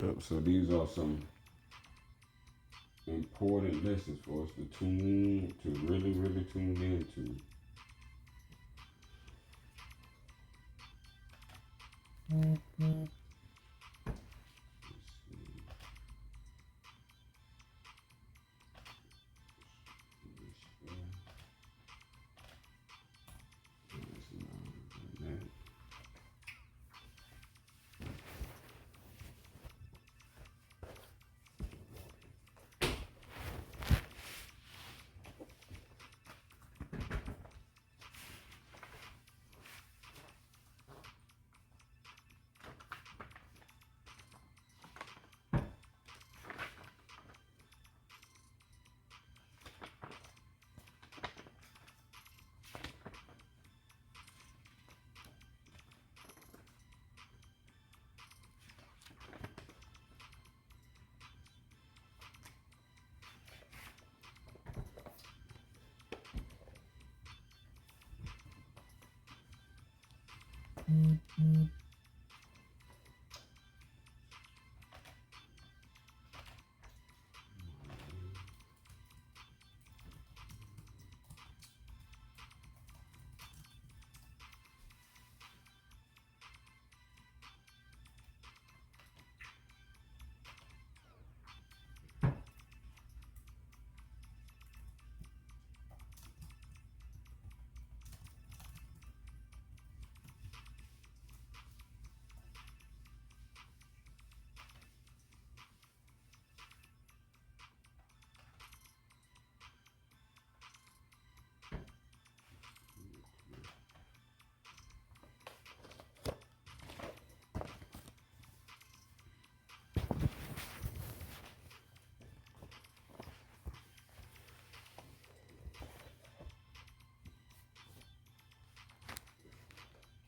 Yep, so these are some important lessons for us to really, really tune into.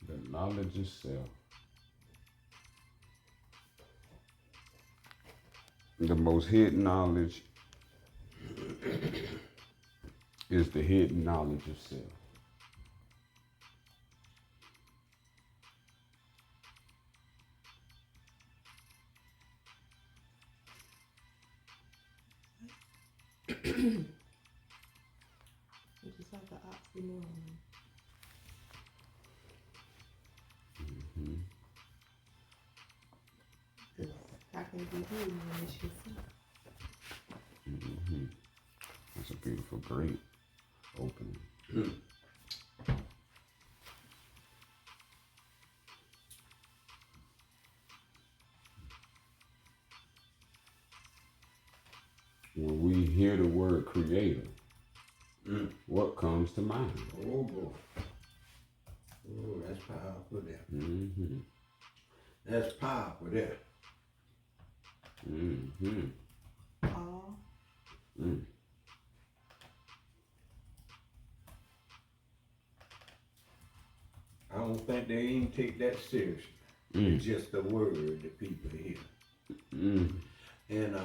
The knowledge of self. The most hidden knowledge is the hidden knowledge of self. It's just like an oxymoron. Mm-hmm. Because how can it be hidden when it's yourself? Mm-hmm. That's a beautiful, great opening. When we hear the word creator, what comes to mind? Oh boy. Oh, that's powerful there. Mm-hmm. That's powerful there. Mm-hmm. All. Mm. I don't think they even take that seriously. Mm. It's just the word that people hear. Mm. And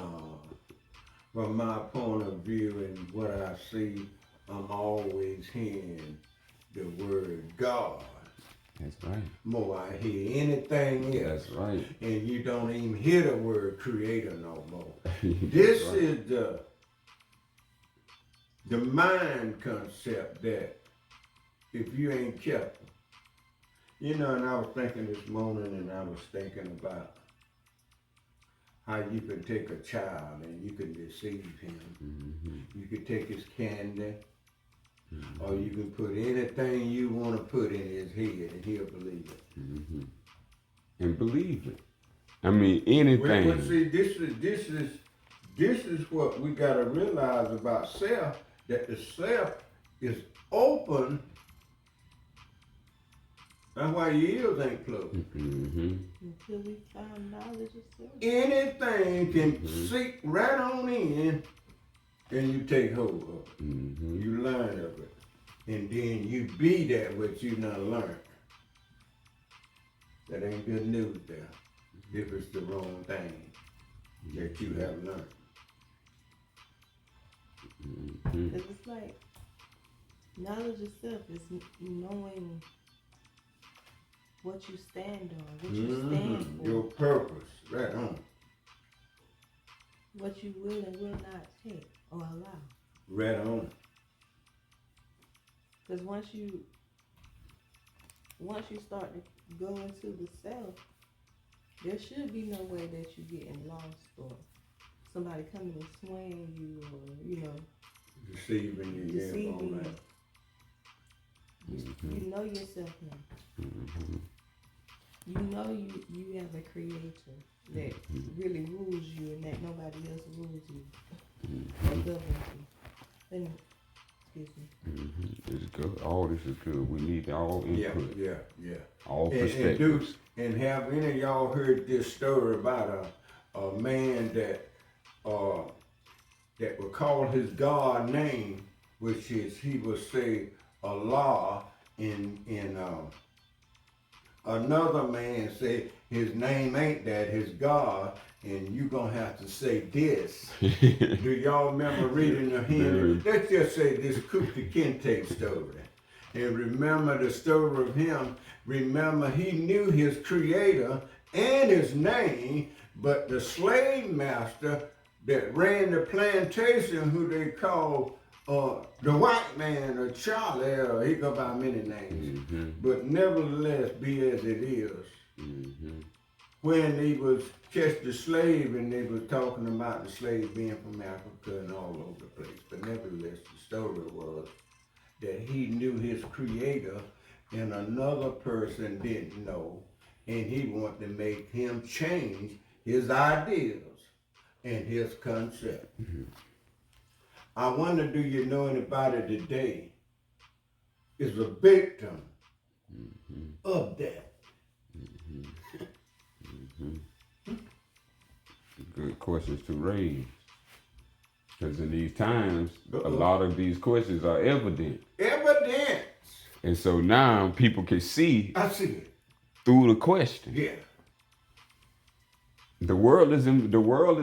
from my point of view and what I see, I'm always hearing the word God. That's right. More I hear anything else. That's right. And you don't even hear the word creator no more. That's This right. is the mind concept that if you ain't careful. You know, and I was thinking this morning and I was thinking about how you can take a child and you can deceive him. Mm-hmm. You can take his candy, Mm-hmm. or you can put anything you want to put in his head and he'll believe it. Mm-hmm. And believe it. I mean, anything. Well, see, this is what we gotta realize about self, that the self is open. That's why your ears ain't closed. Mm-hmm. Until we find knowledge of self. Anything can seep right on in and you take hold of it. Mm-hmm. You learn of it. And then you be that what you not learned. That ain't good news there. If it's the wrong thing that you have learned. Mm-hmm. Because it's like knowledge of self is knowing what you stand on, what you stand for. Your purpose, right on. what you will and will not take or allow. Right on. Because once you start to go into the self, there should be no way that you're getting lost or somebody coming and swaying you or, Deceiving you, yeah, deceiving all you. that. You know yourself now. You know you have a creator that really rules you and that nobody else rules you or governs you. Excuse me. It's good. All this is good. We need all input, Yeah. all And perspectives. have any of y'all heard this story about a man that would call his God name, which is, he would say Allah, in another man say his name ain't that, his God, and you gonna have to say this. Do y'all remember reading the hymn? Let's just say this Kunta Kinte story. And remember the story of him. Remember, he knew his creator and his name, but the slave master that ran the plantation, who they called the white man, or Charlie, or he go by many names, but nevertheless, be as it is. When he was catch the slave, and they were talking about the slave being from Africa and all over the place, but nevertheless, the story was that he knew his creator and another person didn't know, and he wanted to make him change his ideas and his concept. I wonder, do you know anybody today is a victim of that? Good questions to raise. Because in these times, a lot of these questions are evident. Evidence. And so now people can see I see it. through the question. Yeah. The world is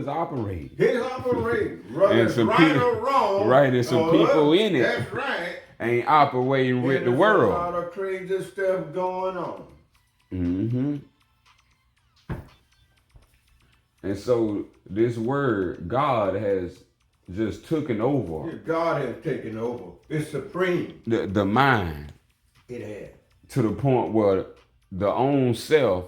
operating. His operating, whether And it's some right people- or wrong. right, and some people in it. That's right. Ain't operating with And the there's world. a lot of crazy stuff going on. And so this word, God, has just taken over God has taken over. It's supreme. the mind It has. to the point where the own self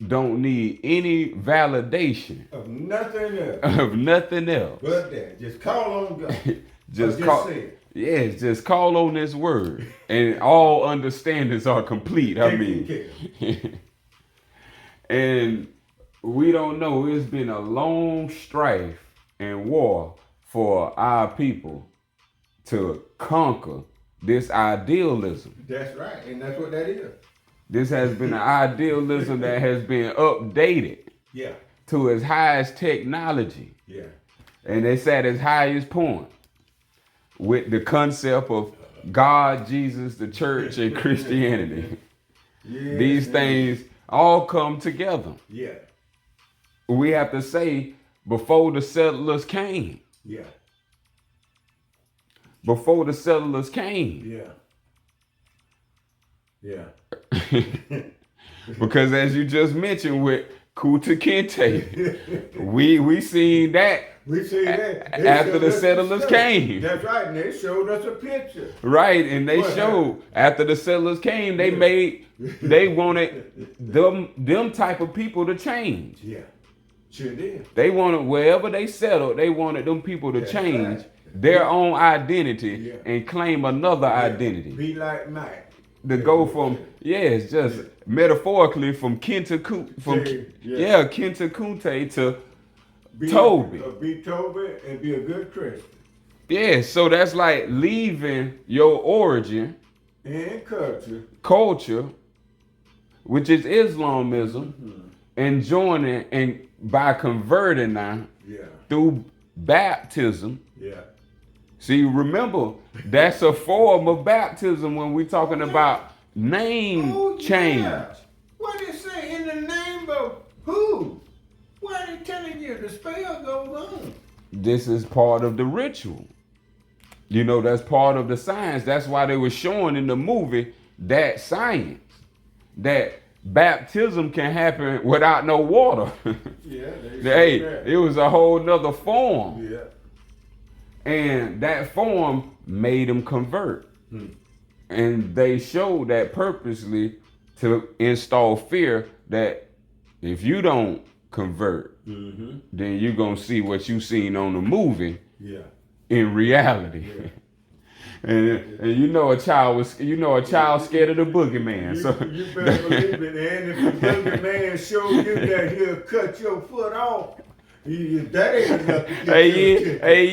don't need any validation Of nothing else. of nothing else. But that. Just call on God. Just Or call, say it. yes, just call on this word, and all understandings are complete. I Taken mean, care. and we don't know. It's been a long strife and war for our people to conquer this idealism. That's right. And that's what that is. This has been an idealism that has been updated Yeah. to its highest technology, Yeah. and it's at its highest point with the concept of God, Jesus, the church, and Christianity. Yeah. These things all come together. Yeah. We have to say, before the settlers came. Yeah. Before the settlers came. Yeah. Yeah. Because as you just mentioned with Kunta Kinte, we seen that We see that. They after showed the us settlers stuff. came. That's right. And they showed us a picture. Right, and they What showed after the settlers came, they wanted them type of people to change. Yeah. Sure did. They wanted, wherever they settled, they wanted them people to That's change right. their own identity Yeah. and claim another identity. Be like Mike. To go from, yes, just metaphorically from Kunta Kinte to Toby. Be Toby and be a good Christian. Yeah, so that's like leaving your origin, And culture, which is Islamism, and joining, and by converting now Yeah. through baptism. Yeah. See, remember, that's a form of baptism when we're talking about name change. Yeah. What did it say? In the name of who? What are they telling you? The spell goes on. This is part of the ritual. You know, that's part of the science. That's why they were showing in the movie that science, that baptism can happen without no water. Yeah, Hey, it was a whole nother form. Yeah. And that form made them convert. Hmm. And they showed that purposely to install fear that if you don't convert, Mm-hmm. then you're going to see what you seen on the movie Yeah. in reality. Yeah. And you know a child scared of the boogeyman. You, So you better believe it. And if the boogeyman showed you that he'll cut your foot off, that ain't enough to get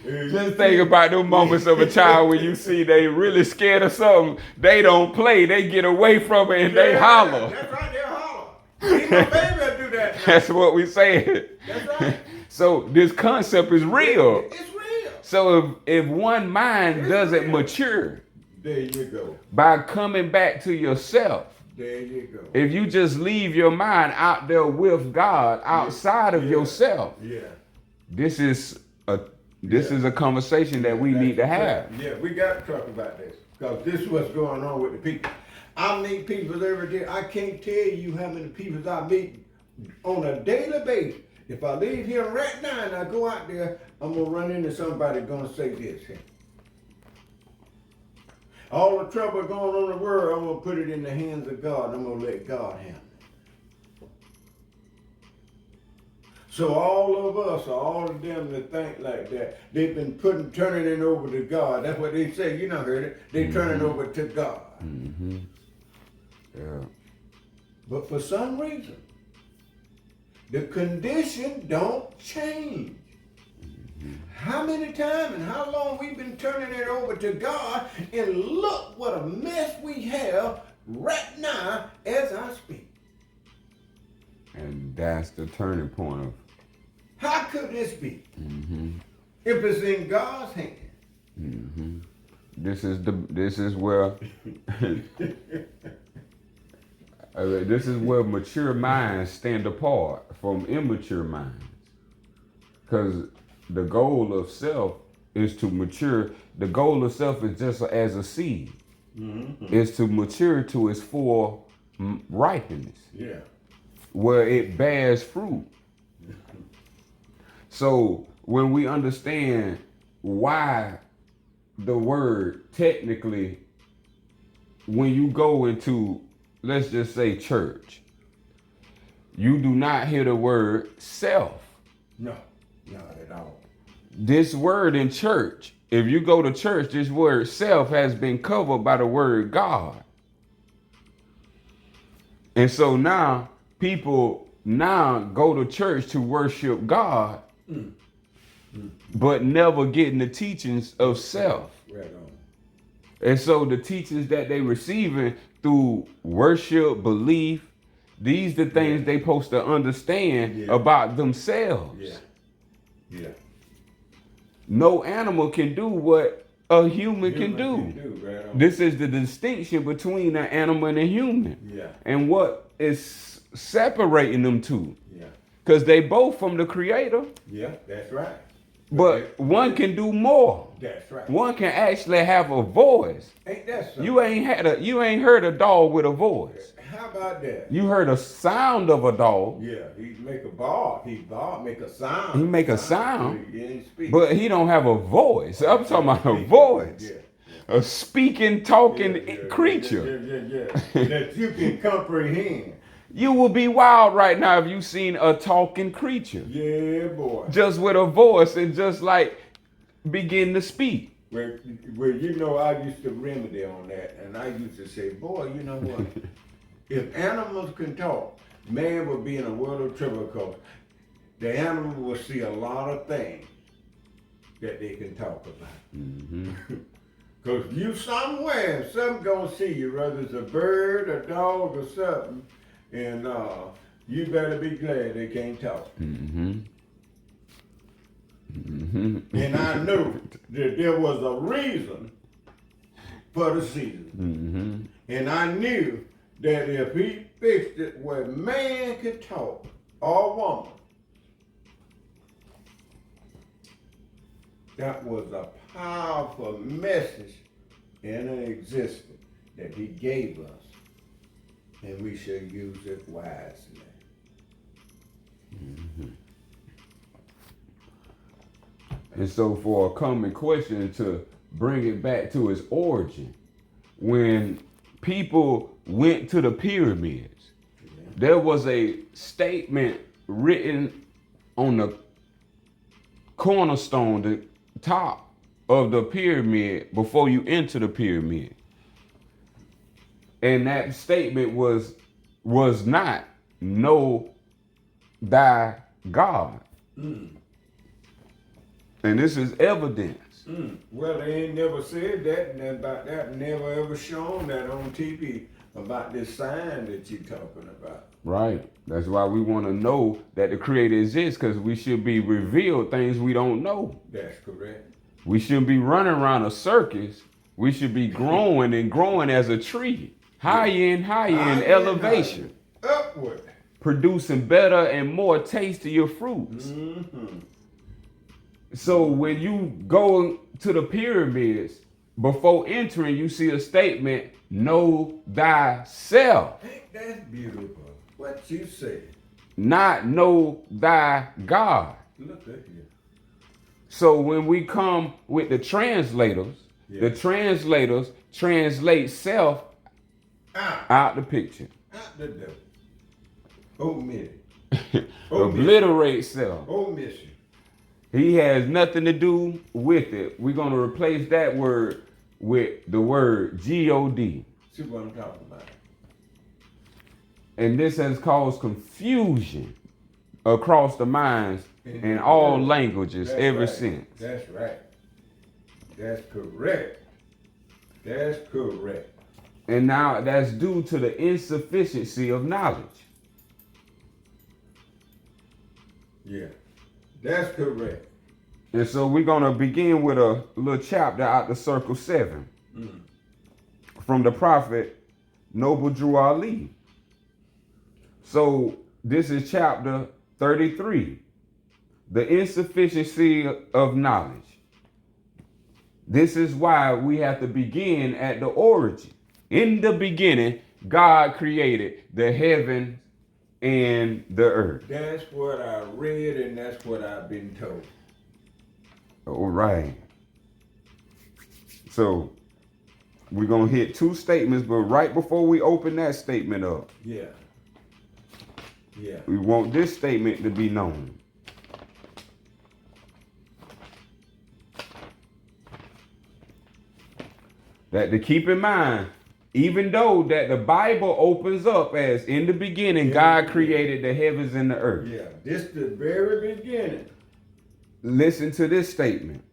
you. Just think about those moments of a child when you see they really scared of something. They don't play. They get away from it and they holler. That's right, they holler. Ain't no baby will do that now. That's what we say. That's right. So this concept is real. It's real. So if one mind doesn't mature There you go. by coming back to yourself, There you go. if you just leave your mind out there with God, outside of yourself, Yeah. this is a conversation that we need to have. Yeah, we got to talk about this because this is what's going on with the people. I meet people every day. I can't tell you how many people I meet on a daily basis. If I leave here right now and I go out there, I'm gonna run into somebody gonna say this. All the trouble going on in the world, I'm gonna put it in the hands of God. I'm gonna let God handle it. So all of us, all of them that think like that, they've been turning it over to God. That's what they say. You know, heard it. They turn it over to God. Mm-hmm. Yeah. But for some reason, the condition don't change. How many times and how long we've been turning it over to God, and look what a mess we have right now as I speak. And that's the turning point of How could this be? If it's in God's hand. this is where this is where mature minds stand apart from immature minds. Because the goal of self is to mature. The goal of self is just as a seed. Is to mature to its full ripeness. Yeah. Where it bears fruit. So when we understand why the word technically, when you go into, let's just say, church, you do not hear the word self. No, not at all. This word in church, if you go to church, this word self has been covered by the word God. And so now people go to church to worship God, but never getting the teachings of self. Right on. And so the teachings that they receiving through worship, belief, these the things they supposed to understand about themselves. Yeah. Yeah. No animal can do what a human can do. Right on. This is the distinction between an animal and a human. Yeah. And what is separating them two. Yeah. Because they both from the Creator. Yeah, that's right. But one can do more. That's right. One can actually have a voice. Ain't that something? You ain't heard a dog with a voice. How about that? You heard a sound of a dog, Yeah, he make a bark. He bark, make a sound. He make a sound, He ain't speak. but he don't have a voice. I'm talking about a voice. Yeah. A speaking, talking creature. Yeah. That you can comprehend. You will be wild right now if you seen a talking creature. Yeah, boy. Just with a voice and just like begin to speak. Well, you know, I used to remedy on that, and I used to say, boy, you know what? If animals can talk, man would be in a world of trouble because the animal will see a lot of things that they can talk about. Because you somewhere, something gonna see you, whether it's a bird, a dog, or something, and you better be glad they can't talk. And I knew that there was a reason for the season. And I knew that if he fixed it where man could talk, or woman, that was a powerful message in existence that he gave us. and we should use it wisely. And so for a common question to bring it back to its origin, when people went to the pyramids, there was a statement written on the cornerstone, the top of the pyramid before you enter the pyramid. And that statement was not know thy God. And this is evidence. Well, they ain't never said that, and about that, never ever shown that on TV about this sign that you're talking about. Right. That's why we want to know that the Creator exists, because we should be revealed things we don't know. That's correct. We shouldn't be running around a circus. We should be growing and growing as a tree, higher and higher in elevation, upward, producing better and more tastier fruits. So when you go to the pyramids, before entering, you see a statement, know thyself. Ain't that beautiful? What you say? Not know thy God. Look at here. So when we come with the translators, the translators translate self out the picture. Out the door. Omit it. Obliterate self. Omission. He has nothing to do with it. We're going to replace that word with the word God. See what I'm talking about? And this has caused confusion across the minds in all languages ever since. That's right. That's correct. That's correct. And now that's due to the insufficiency of knowledge. Yeah. That's correct. And so we're going to begin with a little chapter out the Circle 7 from the prophet Noble Drew Ali. So this is chapter 33, the insufficiency of knowledge. This is why we have to begin at the origin. In the beginning, God created the heaven and the earth. That's what I read, and that's what I've been told. All right. So we're going to hit two statements, but right before we open that statement up, Yeah. we want this statement to be known. That to keep in mind, even though that the Bible opens up as in the beginning, God created the heavens and the earth. Yeah. This the very beginning. Listen to this statement.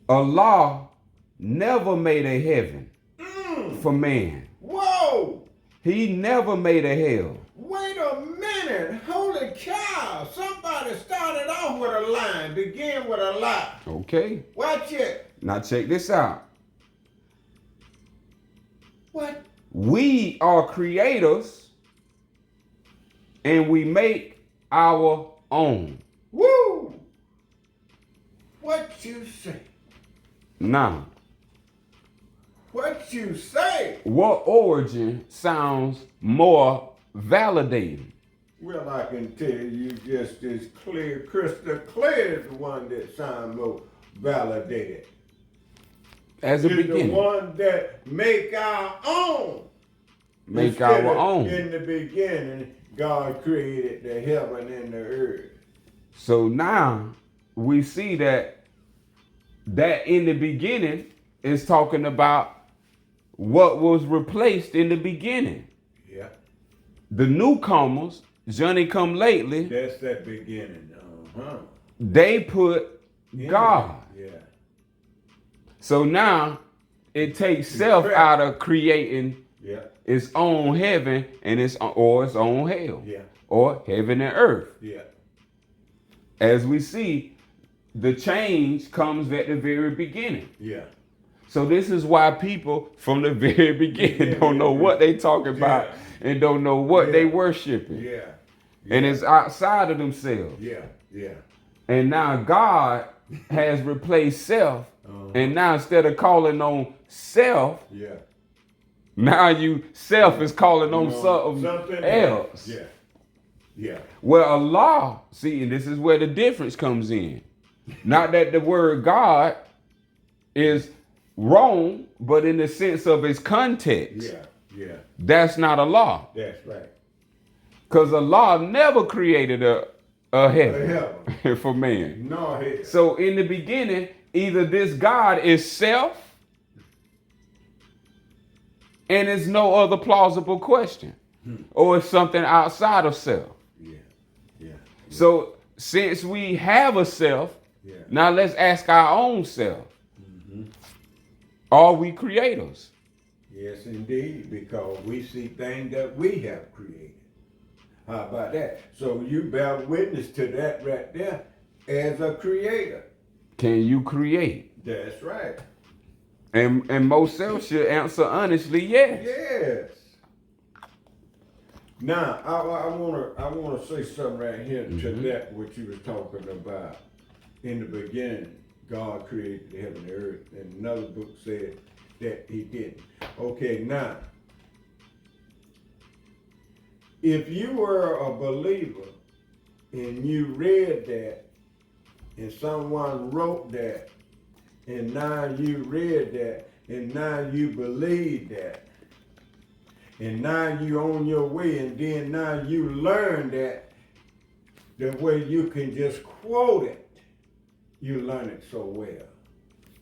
Allah never made a heaven for man. Whoa! He never made a hell. Wait a minute. Holy cow. Somebody started off with a line, began with a lie. Okay. Watch it. Now check this out. What? We are creators and we make our own. Woo! What you say? Now, What you say? what origin sounds more validating? Well, I can tell you just as clear, crystal clear is the one that sounds more validated. As a It's the beginning. one that make our own. Make Instead our of own. In the beginning, God created the heaven and the earth. So now we see that in the beginning is talking about what was replaced in the beginning. Yeah. The newcomers, Johnny come lately, That's that beginning. they put God. Yeah. So now it takes self out of creating Yeah. its own heaven and its own hell. Yeah. Or heaven and earth. Yeah. As we see, the change comes at the very beginning. Yeah. So this is why people from the very beginning don't know what they talking about and don't know what they worshiping. Yeah. And it's outside of themselves. Yeah. Yeah. And now God has replaced self. And now instead of calling on self, Yeah. Now you self is calling on You know, something else. Yeah. Yeah. Well, Allah, see, and this is where the difference comes in. Not that the word God is wrong, but in the sense of its context. Yeah. Yeah. That's not Allah. That's right. Because Allah never created a A heaven heaven. for man. No hell. So in the beginning, either this God is self, and it's no other plausible question, or it's something outside of self. Yeah. Yeah. So since we have a self, Yeah. now let's ask our own self. Are we creators? Yes, indeed, because we see things that we have created. How about that? So you bear witness to that right there as a creator. Can you create? That's right. And most self should answer honestly, yes. Yes. Now, I wanna say something right here to that what you was talking about. In the beginning, God created the heaven and earth, and another book said that He didn't. Okay, now, if you were a believer and you read that, and someone wrote that, and now you read that, and now you believe that, and now you on your way, and then now you learn that the way you can just quote it, you learn it so well.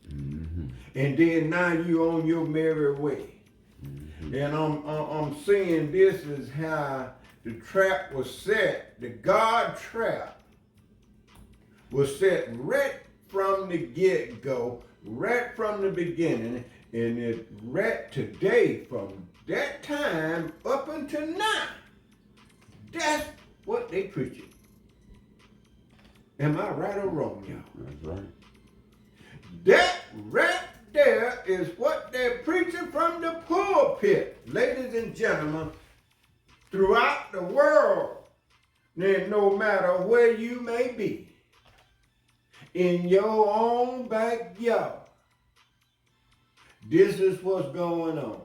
And then now you on your merry way. And I'm saying this is how the trap was set. The God trap was set right from the get-go, right from the beginning, and it right today from that time up until now. That's what they preaching. Am I right or wrong, y'all? That's right. That right there is what they're preaching from the pulpit, ladies and gentlemen, throughout the world. Then no matter where you may be, in your own backyard, this is what's going on.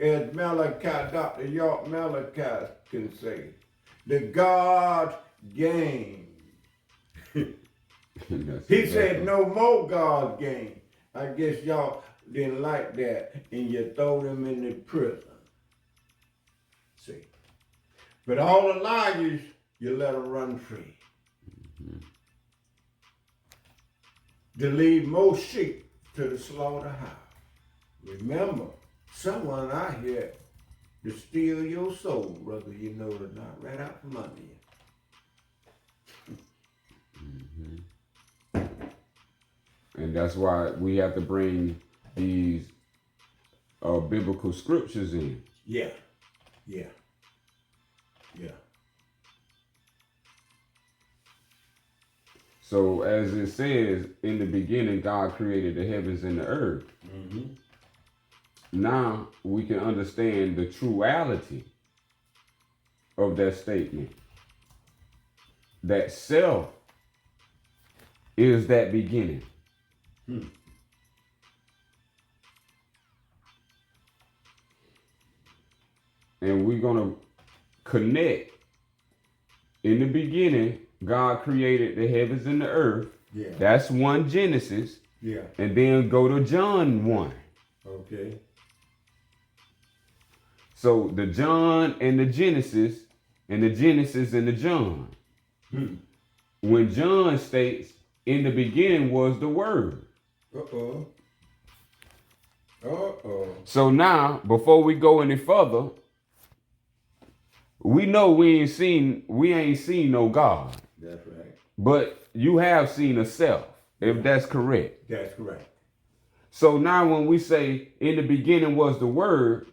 As Malachi, Dr. York Malachi can say, the God game. He said no more God's game. I guess y'all didn't like that and you throw them in the prison. See. But all the liars, you let them run free. To leave most sheep to the slaughterhouse. Remember, someone out here to steal your soul, whether you know it or not, right out from under you. And that's why we have to bring these biblical scriptures in. Yeah. Yeah. Yeah. So as it says, in the beginning, God created the heavens and the earth. Now we can understand the truality of that statement. That self is that beginning. And we're going to connect. In the beginning, God created the heavens and the earth. Yeah. That's 1 Genesis. Yeah. And then go to John 1. Okay. So the John and the Genesis, and the Genesis and the John. When John states, in the beginning was the Word. Uh-oh. So now, before we go any further, we know we ain't seen no God. That's right. But you have seen a self, if that's correct. That's correct. So now when we say in the beginning was the Word,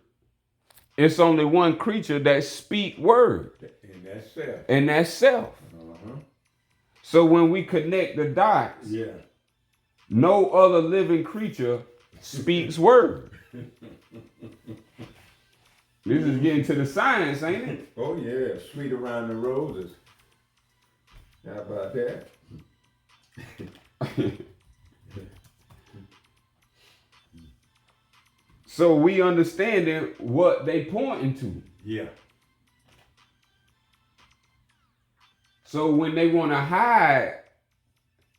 it's only one creature that speak word. And that's self. And that's self. So when we connect the dots, Yeah. no other living creature speaks word. This is getting to the science, ain't it? Oh yeah, sweet around the roses. How about that? So we understanding what they pointing to. Yeah. So when they want to hide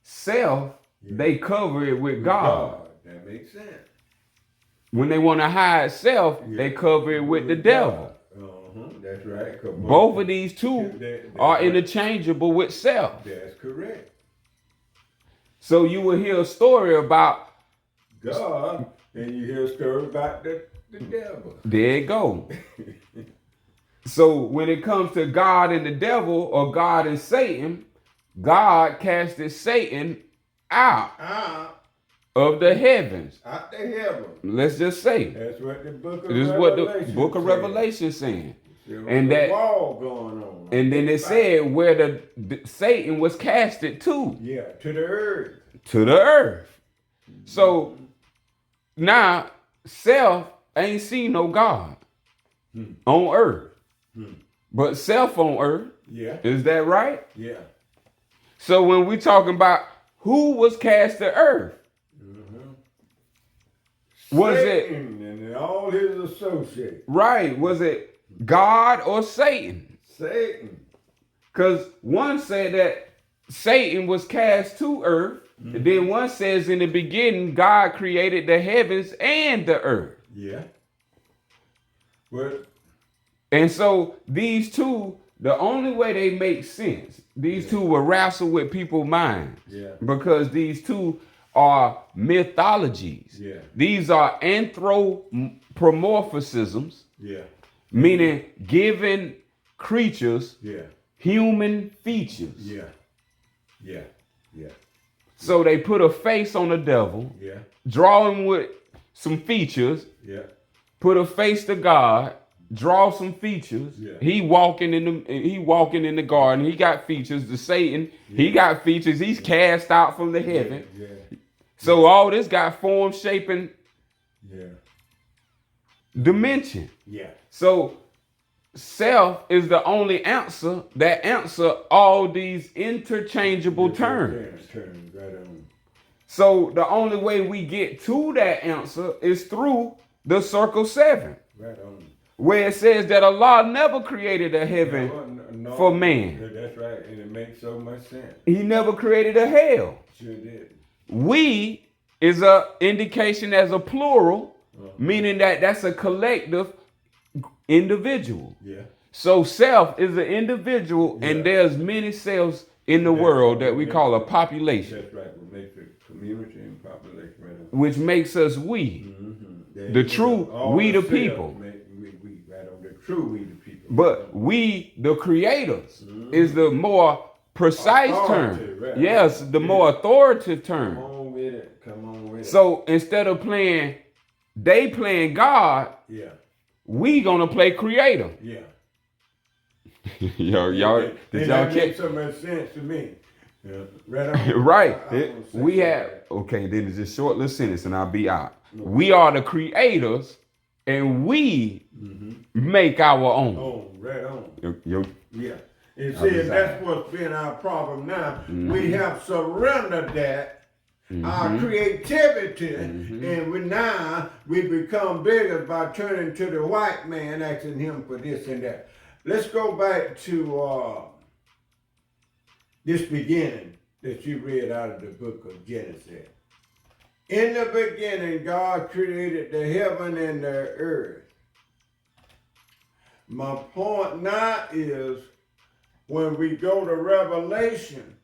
self, they cover it with God. That makes sense. When they want to hide self, they cover it with the devil. That's right. Both of these two are right. interchangeable with self. That's correct. So you will hear a story about God, and you hear a story about the devil. there you go. So when it comes to God and the devil, or God and Satan, God casted Satan out of the heavens. Out the heaven. Let's just say. That's what the book of This is what the book of Revelation saying. And that wall going on. And then it said where the Satan was casted to. Yeah, to the earth. To the earth. So now self ain't seen no God on earth. But self on earth. Yeah. Is that right? Yeah. So when we talking about who was cast to earth, was Satan and all his associates. right? Was it God or Satan? Satan. Because one said that Satan was cast to earth. And then one says in the beginning, God created the heavens and the earth. Yeah. Well, And so these two, the only way they make sense, these two will wrestle with people's minds. Yeah. Because these two are mythologies. Yeah. These are anthropomorphisms, yeah. meaning giving creatures Yeah. human features. Yeah. Yeah. Yeah. So they put a face on the devil, Yeah. draw him with some features, Yeah. put a face to God, draw some features. Yeah. He walking in the garden. He got features. The Satan, he got features. He's cast out from the heaven. Yeah. So all this got form, shape, and Yeah. dimension. Yeah. So self is the only answer that answer all these interchangeable terms. Terms, right on. So the only way we get to that answer is through the circle 7. Right on. Where it says that Allah never created a heaven No, for man. That's right, and it makes so much sense. He never created a hell. Sure did. We is a indication as a plural, meaning that that's a collective individual. Yeah. So self is an individual, Yeah. and there's many selves in the world that we call a population, That's right. We make the community and population right on. which makes us we. The true we the people. We right on the true we the people. But we, the creators, is the more precise term. Authoritative, right. Yes, the more authoritative term. Come on with it. Come on with it. So instead of they playing God, Yeah. we gonna play creator. Yeah. y'all, And did that y'all makes catch? so much sense to me. Yeah. Right on. Right. I wanna say We have, that. okay, then it's just short little sentence and I'll be out. We are the creators and we make our own. Oh, right on. Yo, Yeah. And see, and that's what's been our problem now. We have surrendered that, our creativity, and we become bigger by turning to the white man, asking him for this and that. Let's go back to this beginning that you read out of the book of Genesis. In the beginning, God created the heaven and the earth. My point now is when we go to Revelation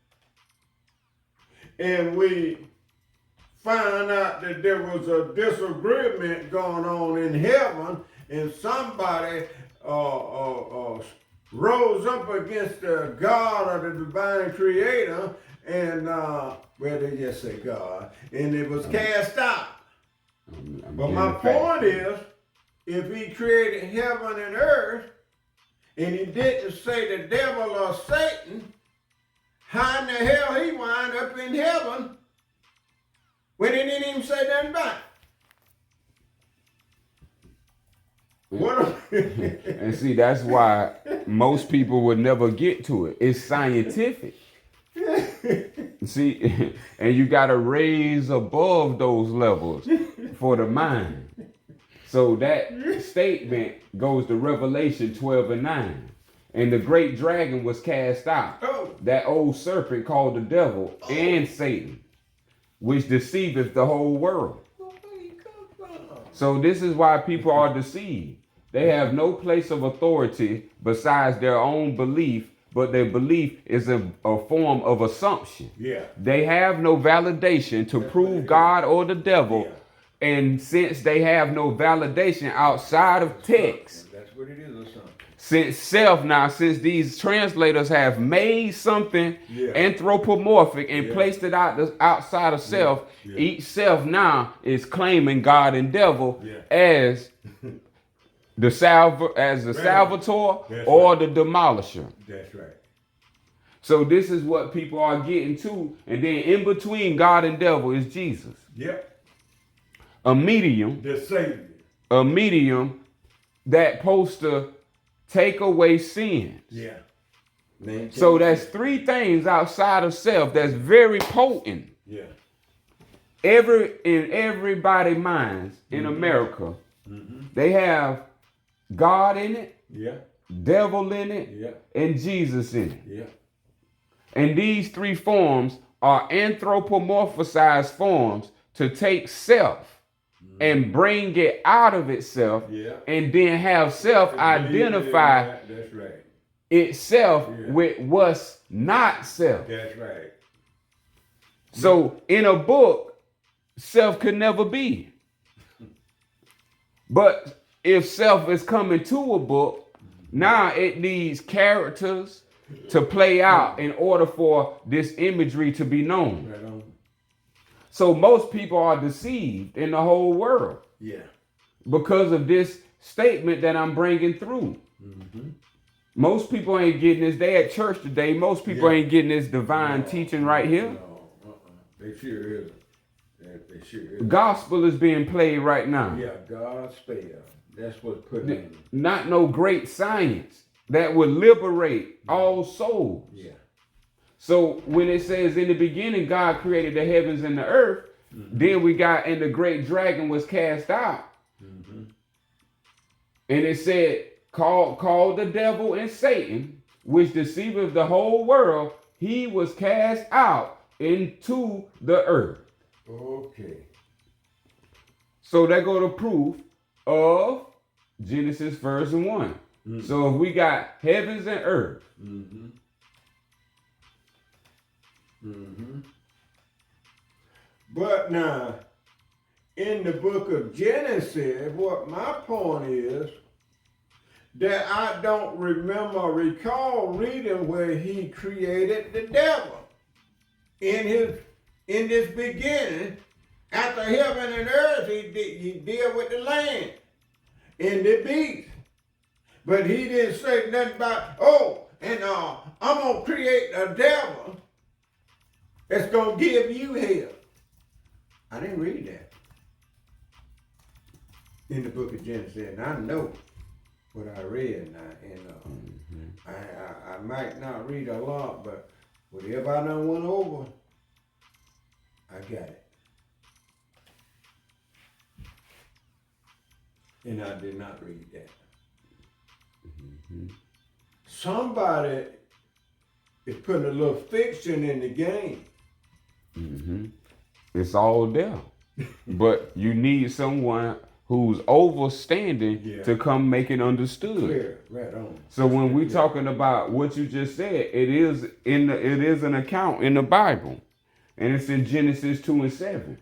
and we find out that there was a disagreement going on in heaven and somebody rose up against the God or the divine creator and, they just say God, and it was cast out. But my point is, if he created heaven and earth, and he didn't say the devil or Satan, how in the hell he wind up in heaven when he didn't even say nothing about it? What? and see, that's why most people would never get to it. It's scientific. See, and you got to raise above those levels for the mind. So that statement goes to Revelation 12 and 9. And the great dragon was cast out, that old serpent called the devil and Satan, which deceiveth the whole world. So this is why people are deceived. They have no place of authority besides their own belief, but their belief is a form of assumption. Yeah. They have no validation to prove God or the devil. Yeah. And since they have no validation outside of text, That's what it is, or something. since these translators have made something anthropomorphic and placed it outside of self, each self now is claiming God and devil as the salvator or the demolisher. That's right. So this is what people are getting to, and then in between God and devil is Jesus. Yep. A medium. The Savior. A medium that supposed to take away sins. Yeah. So that's three things outside of self that's very potent. Yeah. In everybody's minds in America, they have God in it, devil in it, and Jesus in it. Yeah. And these three forms are anthropomorphized forms to take self and bring it out of itself, and then have self identify That's right. itself with what's not self. That's right. So in a book, self could never be. But if self is coming to a book, now it needs characters to play out in order for this imagery to be known. Right on. So most people are deceived in the whole world Yeah. because of this statement that I'm bringing through. Most people ain't getting this. They at church today. Most people ain't getting this divine teaching right here. No, they sure is. They sure is. Gospel is being played right now. Yeah, God's spell. That's what's put in. Not no great science that would liberate all souls. Yeah. So when it says in the beginning, God created the heavens and the earth, then we got, and the great dragon was cast out. And it said, called the devil and Satan, which deceiveth the whole world, he was cast out into the earth. Okay. So that go to proof of Genesis verse 1. So if we got heavens and earth, But now, in the book of Genesis, what my point is that I don't recall reading where he created the devil in this beginning. After heaven and earth, he deal with the land and the beast. But he didn't say nothing about, I'm going to create a devil that's going to give you hell. I didn't read that in the book of Genesis. And I know what I read now. And I might not read a lot, but whatever I done went over, I got it. And I did not read that. Somebody is putting a little fiction in the game. it's all there. But you need someone who's overstanding to come make it understood. Clear, right on. So when we talking about what you just said, it is an account in the Bible, and it's in Genesis 2 and 7.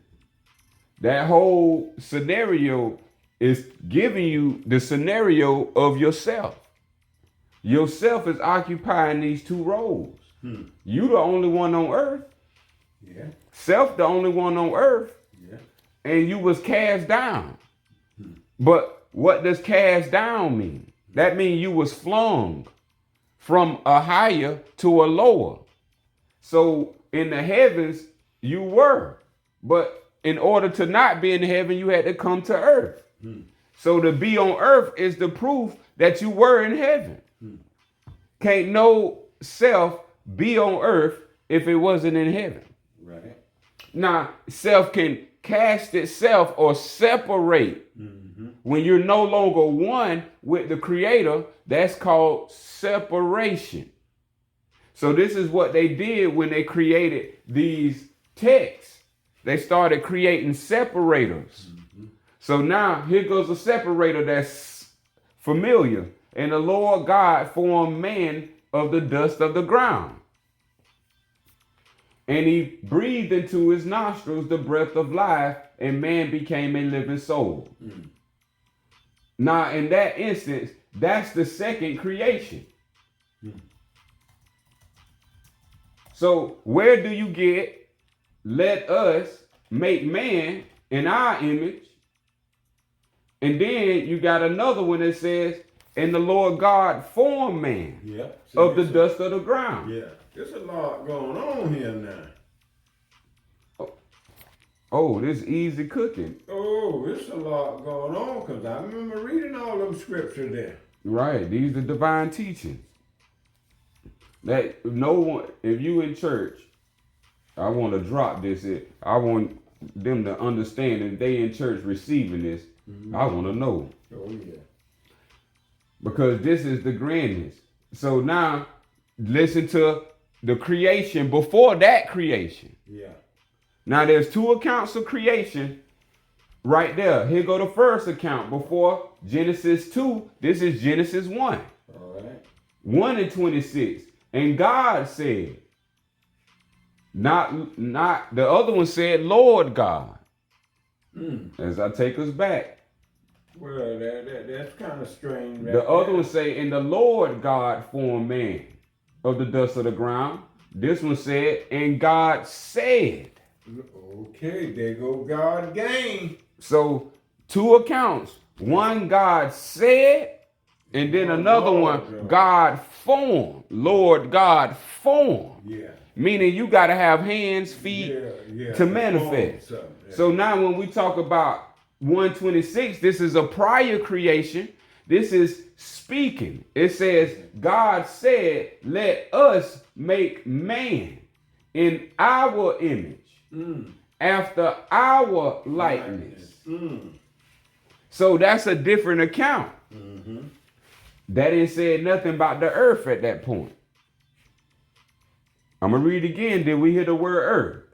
That whole scenario is giving you the scenario of yourself. Yourself is occupying these two roles. You the only one on earth. Yeah. Self the only one on earth. Yeah. And you was cast down. But what does cast down mean? That means you was flung from a higher to a lower. So in the heavens, you were. But in order to not be in heaven, you had to come to earth. So to be on earth is the proof that you were in heaven. Can't no self be on earth if it wasn't in heaven. Right. Now, self can cast itself or separate When you're no longer one with the Creator, that's called separation. So this is what they did when they created these texts. They started creating separators. So now here goes a separator that's familiar. And the Lord God formed man of the dust of the ground. And he breathed into his nostrils the breath of life, and man became a living soul. Now, in that instance, that's the second creation. So where do you get, let us make man in our image? And then you got another one that says, and the Lord God formed man of the dust of the ground. Yeah, there's a lot going on here now. Oh, this easy cooking. Oh, there's a lot going on, because I remember reading all them scriptures there. Right, these are divine teachings. That no one, if you in church, I want to drop this. I want them to understand if they in church receiving this. I want to know. Oh, yeah. Because this is the grandness. So now, listen to the creation before that creation. Yeah. Now there's two accounts of creation right there. Here go the first account before Genesis 2. This is Genesis 1. All right. 1 and 26. And God said, not the other one said, Lord God. As I take us back. Well, that's kind of strange. Right The other one say, and the Lord God formed man of the dust of the ground. This one said, and God said. Okay, there go God again. So two accounts. One God said, and then another one God formed. Lord God formed. Yeah. Meaning you got to have hands, feet to manifest. Yeah. So now when we talk about 126, this is a prior creation. This is speaking. It says, God said, let us make man in our image, after our likeness. So that's a different account. That didn't say nothing about the earth at that point. I'm going to read again. Did we hear the word earth?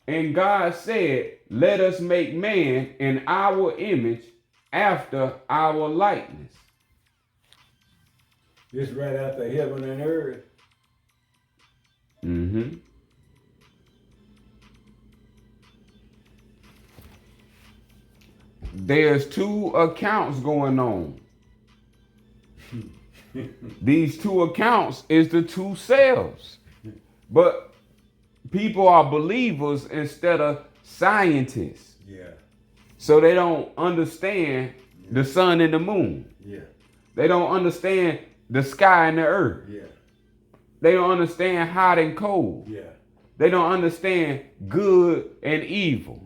And God said, let us make man in our image after our likeness. This right after heaven and earth. There's two accounts going on. These two accounts is the two selves. But people are believers instead of scientists. Yeah. So they don't understand the sun and the moon. Yeah. They don't understand the sky and the earth. Yeah. They don't understand hot and cold. Yeah. They don't understand good and evil.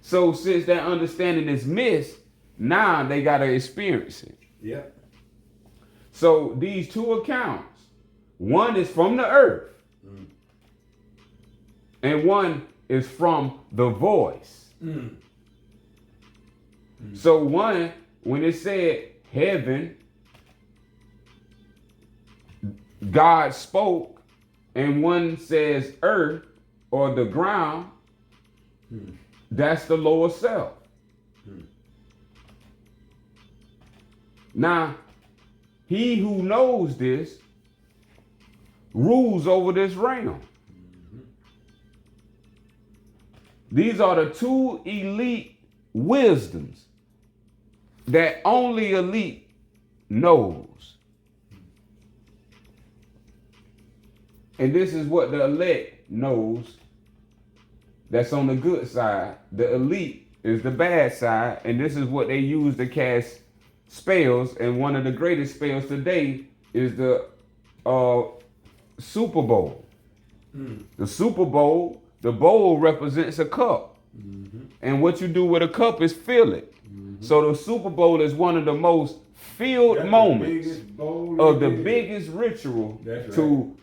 So since that understanding is missed, now they got to experience it. Yeah. So these two accounts, one is from the earth, and one is from the voice. So one, when it said heaven, God spoke, and one says earth or the ground, that's the lower self. Now, he who knows this rules over this realm. These are the two elite wisdoms that only elite knows. And this is what the elect knows that's on the good side. The elite is the bad side, and this is what they use to cast spells. And one of the greatest spells today is the Super Bowl. The Super Bowl, the bowl represents a cup. And what you do with a cup is fill it. So the Super Bowl is one of the most filled moments of the biggest ritual to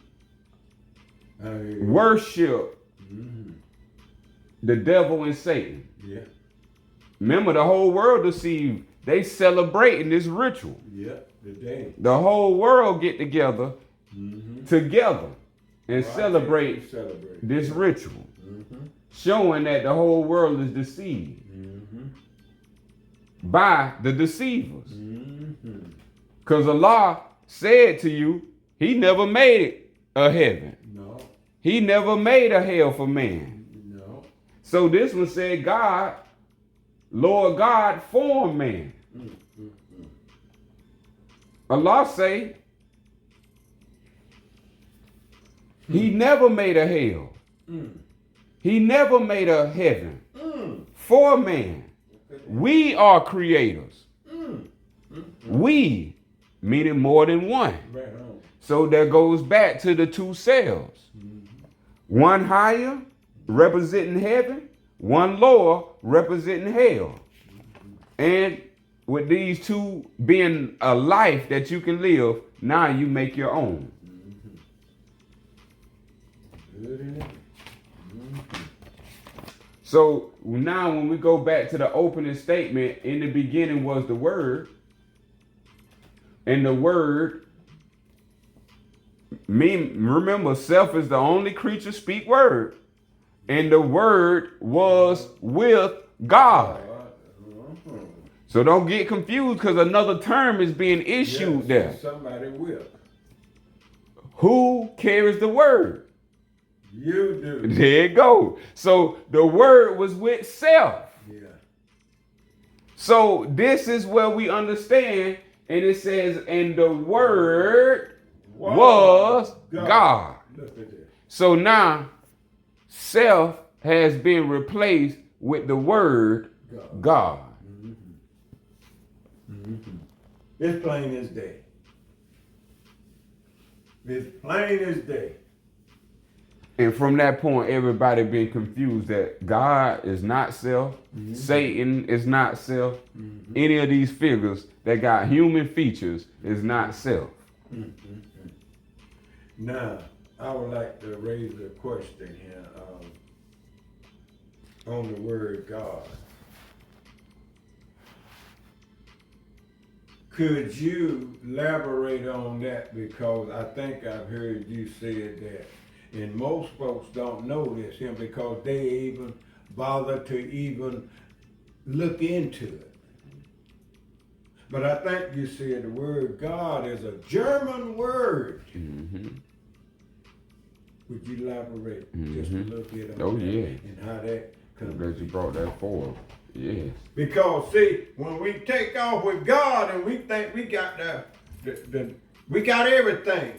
worship the devil and Satan. Yeah. Remember, the whole world deceived. They celebrating this ritual. Yeah, the day. The whole world get together together and Right. celebrate Celebrate. this ritual, Mm-hmm. showing that the whole world is deceived Mm-hmm. by the deceivers. Mm-hmm. Because Allah said to you, He never made a heaven. No. He never made a hell for man. No. So this one said God, Lord God formed man. Mm-hmm. Allah say He never made a hell. Mm. He never made a heaven Mm. for man. We are creators. Mm. We, meaning more than one. Right on. So that goes back to the two selves. One higher, representing heaven. One lower, representing hell. And with these two being a life that you can live, now you make your own. Good in it. So now when we go back to the opening statement, in the beginning was the Word. And the Word, remember, self is the only creature speak word. And the Word was with God. So don't get confused because another term is being issued there. Somebody will. Who carries the Word? You do. There you go. So the Word was with self. Yeah. So this is where we understand, and it says, and the Word was God. Look at this. So now self has been replaced with the Word God. It's plain as day. It's plain as day. And from that point, everybody been confused that God is not self, Satan is not self, any of these figures that got human features is not self. Now, I would like to raise a question here on the word God. Could you elaborate on that? Because I think I've heard you say that, and most folks don't know this here because they even bother to even look into it. But I think you said the word God is a German word. Would you elaborate just a little bit on Oh, that yeah. and how that I'm comes? glad you brought that forward. Yes. Because see, when we take off with God and we think we got we got everything,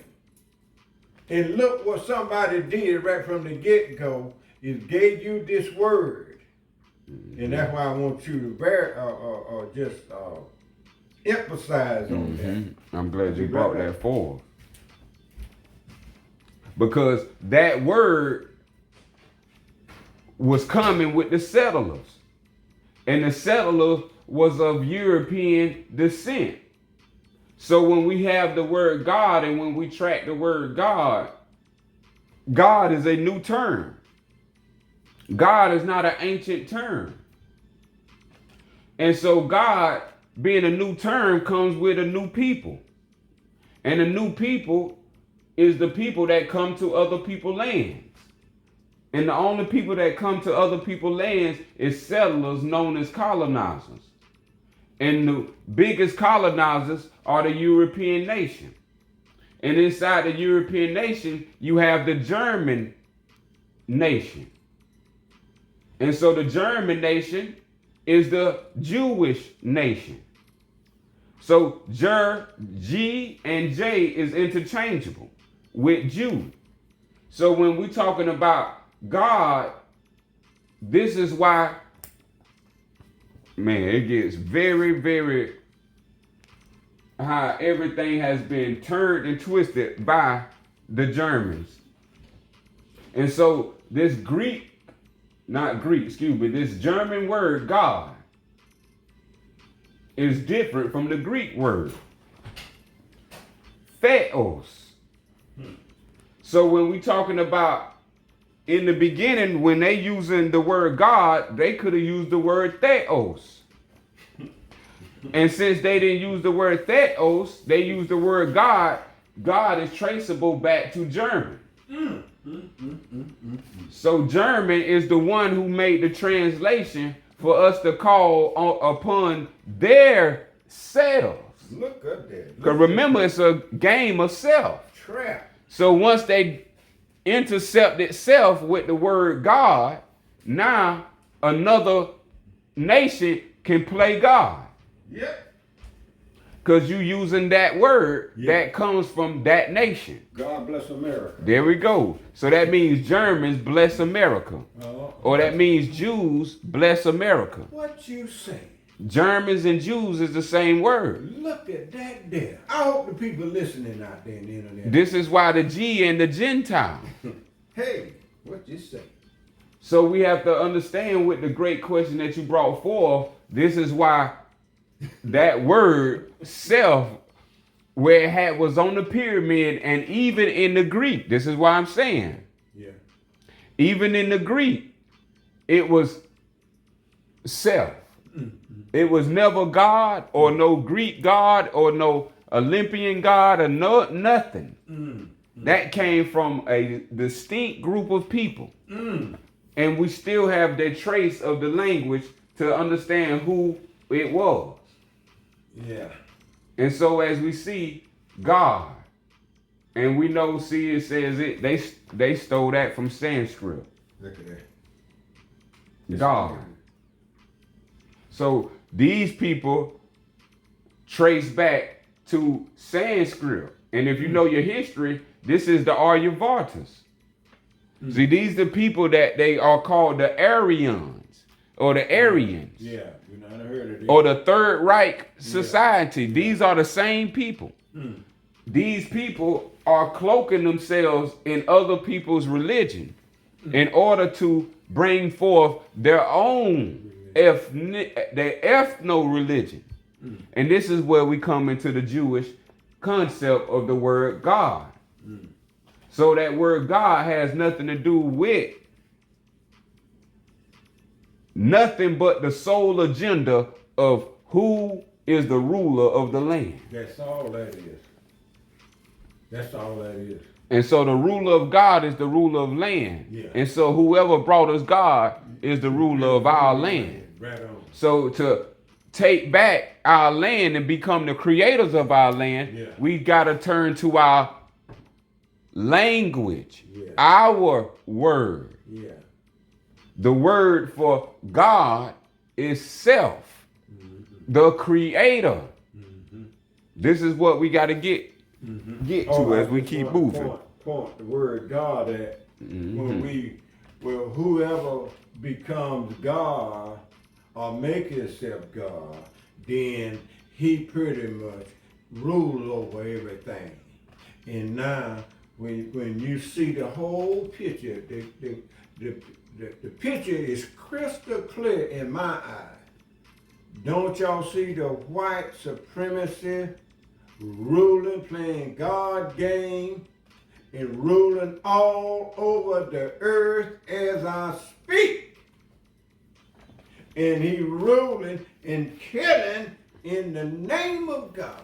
and look what somebody did right from the get-go is gave you this word, and that's why I want you to just emphasize on that. I'm glad you brought that forward. Because that word was coming with the settlers. And the settler was of European descent. So when we have the word God and when we track the word God, God is a new term. God is not an ancient term. And so God, being a new term, comes with a new people. And a new people is the people that come to other people's lands. And the only people that come to other people's lands is settlers known as colonizers. And the biggest colonizers are the European nation. And inside the European nation, you have the German nation. And so the German nation is the Jewish nation. So G and J is interchangeable with Jew. So when we're talking about God, this is why, man, it gets very, very, how everything has been turned and twisted by the Germans. And so this this German word God is different from the Greek word theos. So when we're talking about in the beginning, when they using the word God, they could have used the word theos. And since they didn't use the word theos, they used the word God. God is traceable back to German. So German is the one who made the translation for us to call upon their selves. Look at that. Because remember, it's a game of self. Trap. So once they intercepted self with the word God, now another nation can play God. Yep. Because you using that word Yeah. that comes from that nation. God bless America. There we go. So that means Germans bless America. Oh. Or that means Jews bless America. What you say? Germans and Jews is the same word. Look at that there. I hope the people listening out there in the internet. This is why the G and the Gentile. Hey, what you say? So we have to understand with the great question that you brought forth, this is why that word self, where it was on the pyramid and even in the Greek, this is why I'm saying, Yeah. even in the Greek, it was self. It was never God or no Greek God or no Olympian God or nothing. That came from a distinct group of people. And we still have that trace of the language to understand who it was. Yeah. And so as we see God, and we know, see, it says they stole that from Sanskrit. Look at that. God. So these people trace back to Sanskrit. And if you know your history, this is the Aryabhatas. See, these are the people that they are called the Aryans or the Aryans. Yeah, you know, I heard of it. Or the Third Reich Society. These are the same people. These people are cloaking themselves in other people's religion in order to bring forth their own their ethno religion. And this is where we come into the Jewish concept of the word God. So that word God has nothing to do with nothing but the sole agenda of who is the ruler of the land. That's all that is. That's all that is. And so the ruler of God is the ruler of land. Yeah. And so whoever brought us God is the ruler of our land. Right on. So to take back our land and become the creators of our land, we got to turn to our language, our word. Yeah. The word for God is self, the creator. This is what we got to get to as we keep moving. Point the word God at when whoever becomes God or make himself God, then he pretty much rules over everything. And now when you see the whole picture, the picture is crystal clear in my eye. Don't y'all see the white supremacy ruling, playing God game, and ruling all over the earth as I speak? And he ruling and killing in the name of God.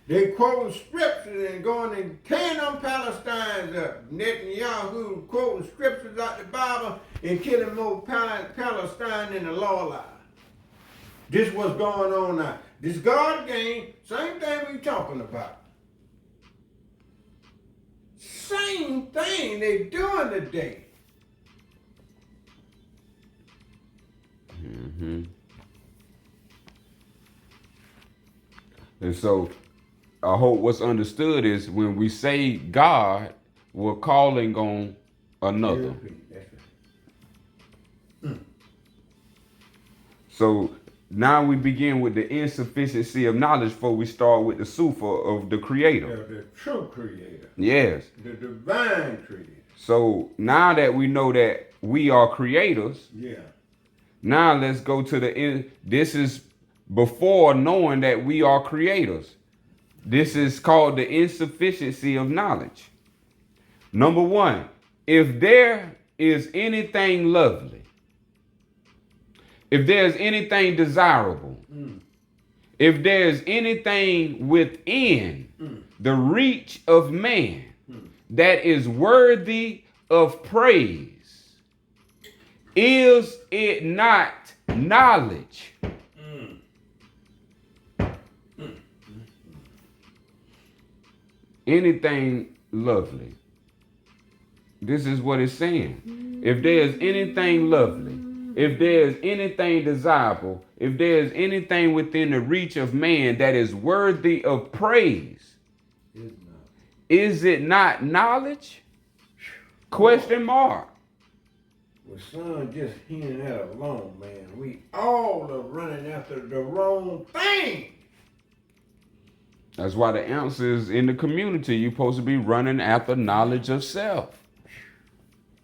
They quoting scriptures and going and tearing them Palestinians up. Netanyahu quoting scriptures out the Bible and killing more Palestine than the law allows. This what's going on now. This God game, same thing we talking about. Same thing they doing today. And so I hope what's understood is when we say God, we're calling on another. So now we begin with the insufficiency of knowledge before we start with the Sufa of the creator. The true creator. Yes. The divine creator. So now that we know that we are creators, now let's go to the end. This is before knowing that we are creators. This is called the insufficiency of knowledge. Number one, if there is anything lovely, if there's anything desirable, if there's anything within the reach of man that is worthy of praise, is it not knowledge? Anything lovely. This is what it's saying. If there's anything lovely, if there's anything desirable, if there's anything within the reach of man that is worthy of praise, is it not knowledge? Question mark. Well, son, just hearing that alone, man, we all are running after the wrong thing. That's why the answer is in the community. You're supposed to be running after knowledge of self.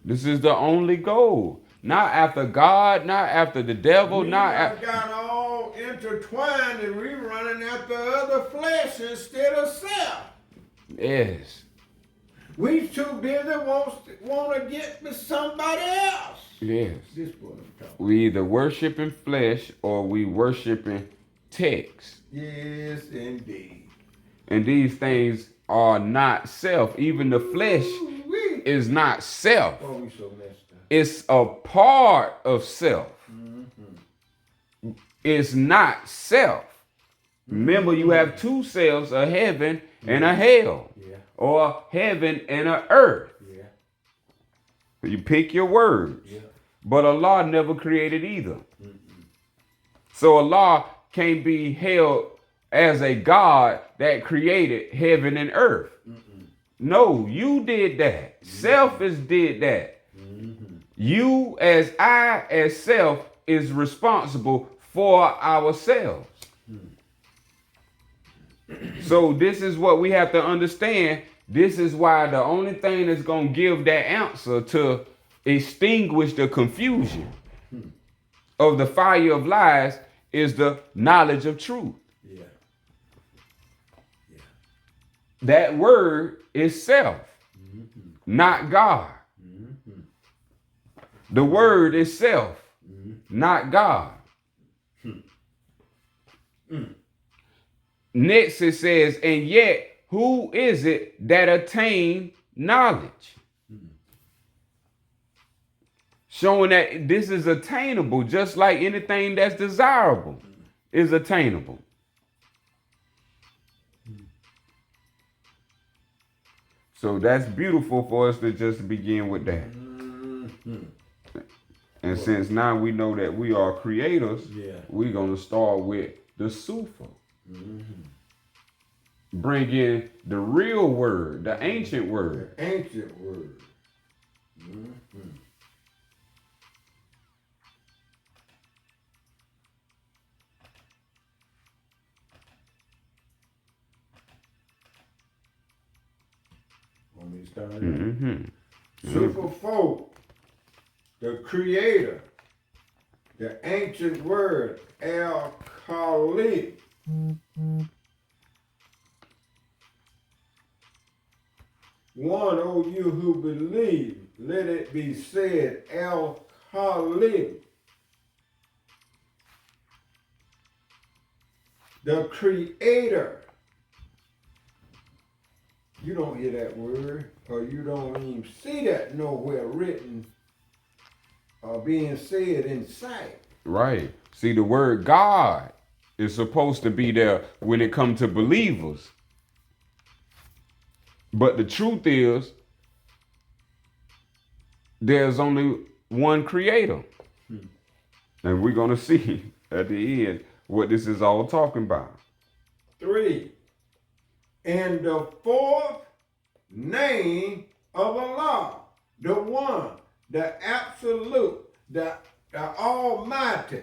This is the only goal. Not after God, not after the devil, We not done after... got all intertwined and we running after other flesh instead of self. Yes. We too busy want to get with somebody else. Yes. This what I'm talking. We either worshiping flesh or we worshiping text. Yes, indeed. And these things are not self. Even the flesh Ooh-wee. is not self. Oh, we so messed up. It's a part of self. It's not self. Remember, you have two selves, a heaven and a hell. Yeah. Or heaven and a earth. Yeah. You pick your words. Yeah. But Allah never created either. So Allah can't be held as a God that created heaven and earth. No, you did that. Self did that. You as I as self is responsible for ourselves. So this is what we have to understand. This is why the only thing that's going to give that answer to extinguish the confusion of the fire of lies is the knowledge of truth. Yeah. That word is self, not God. The word is self, not God. Next it says, and yet who is it that attained knowledge? Showing that this is attainable, just like anything that's desirable is attainable. So that's beautiful for us to just begin with that. And since now we know that we are creators, we're going to start with the Sufa. Bring in the real word, the ancient word. The ancient word. Want me to start? Super folk, the creator, the ancient word, El Khali. One, O you who believe, let it be said, El Khali. The creator. You don't hear that word, or you don't even see that nowhere written or being said in sight. Right. See, the word God is supposed to be there when it comes to believers. But the truth is, there's only one creator. And we're going to see at the end what this is all talking about. 3. And the fourth name of Allah, the one, the absolute, the almighty.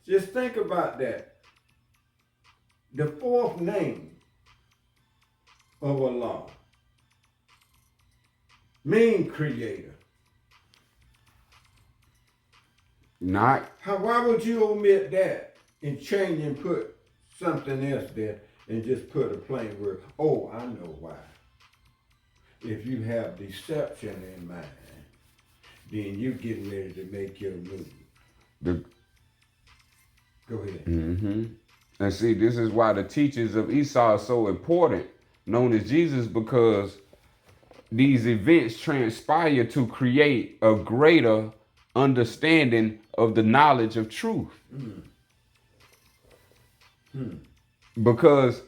Just think about that. The fourth name of Allah mean creator. Not. Why would you omit that and change and put something else there and just put a plain word? Oh, I know why. if you have deception in mind, then you getting ready to make your move. The, Go ahead. And see, this is why the teachings of Esau are so important, known as Jesus, because these events transpire to create a greater understanding of the knowledge of truth. Because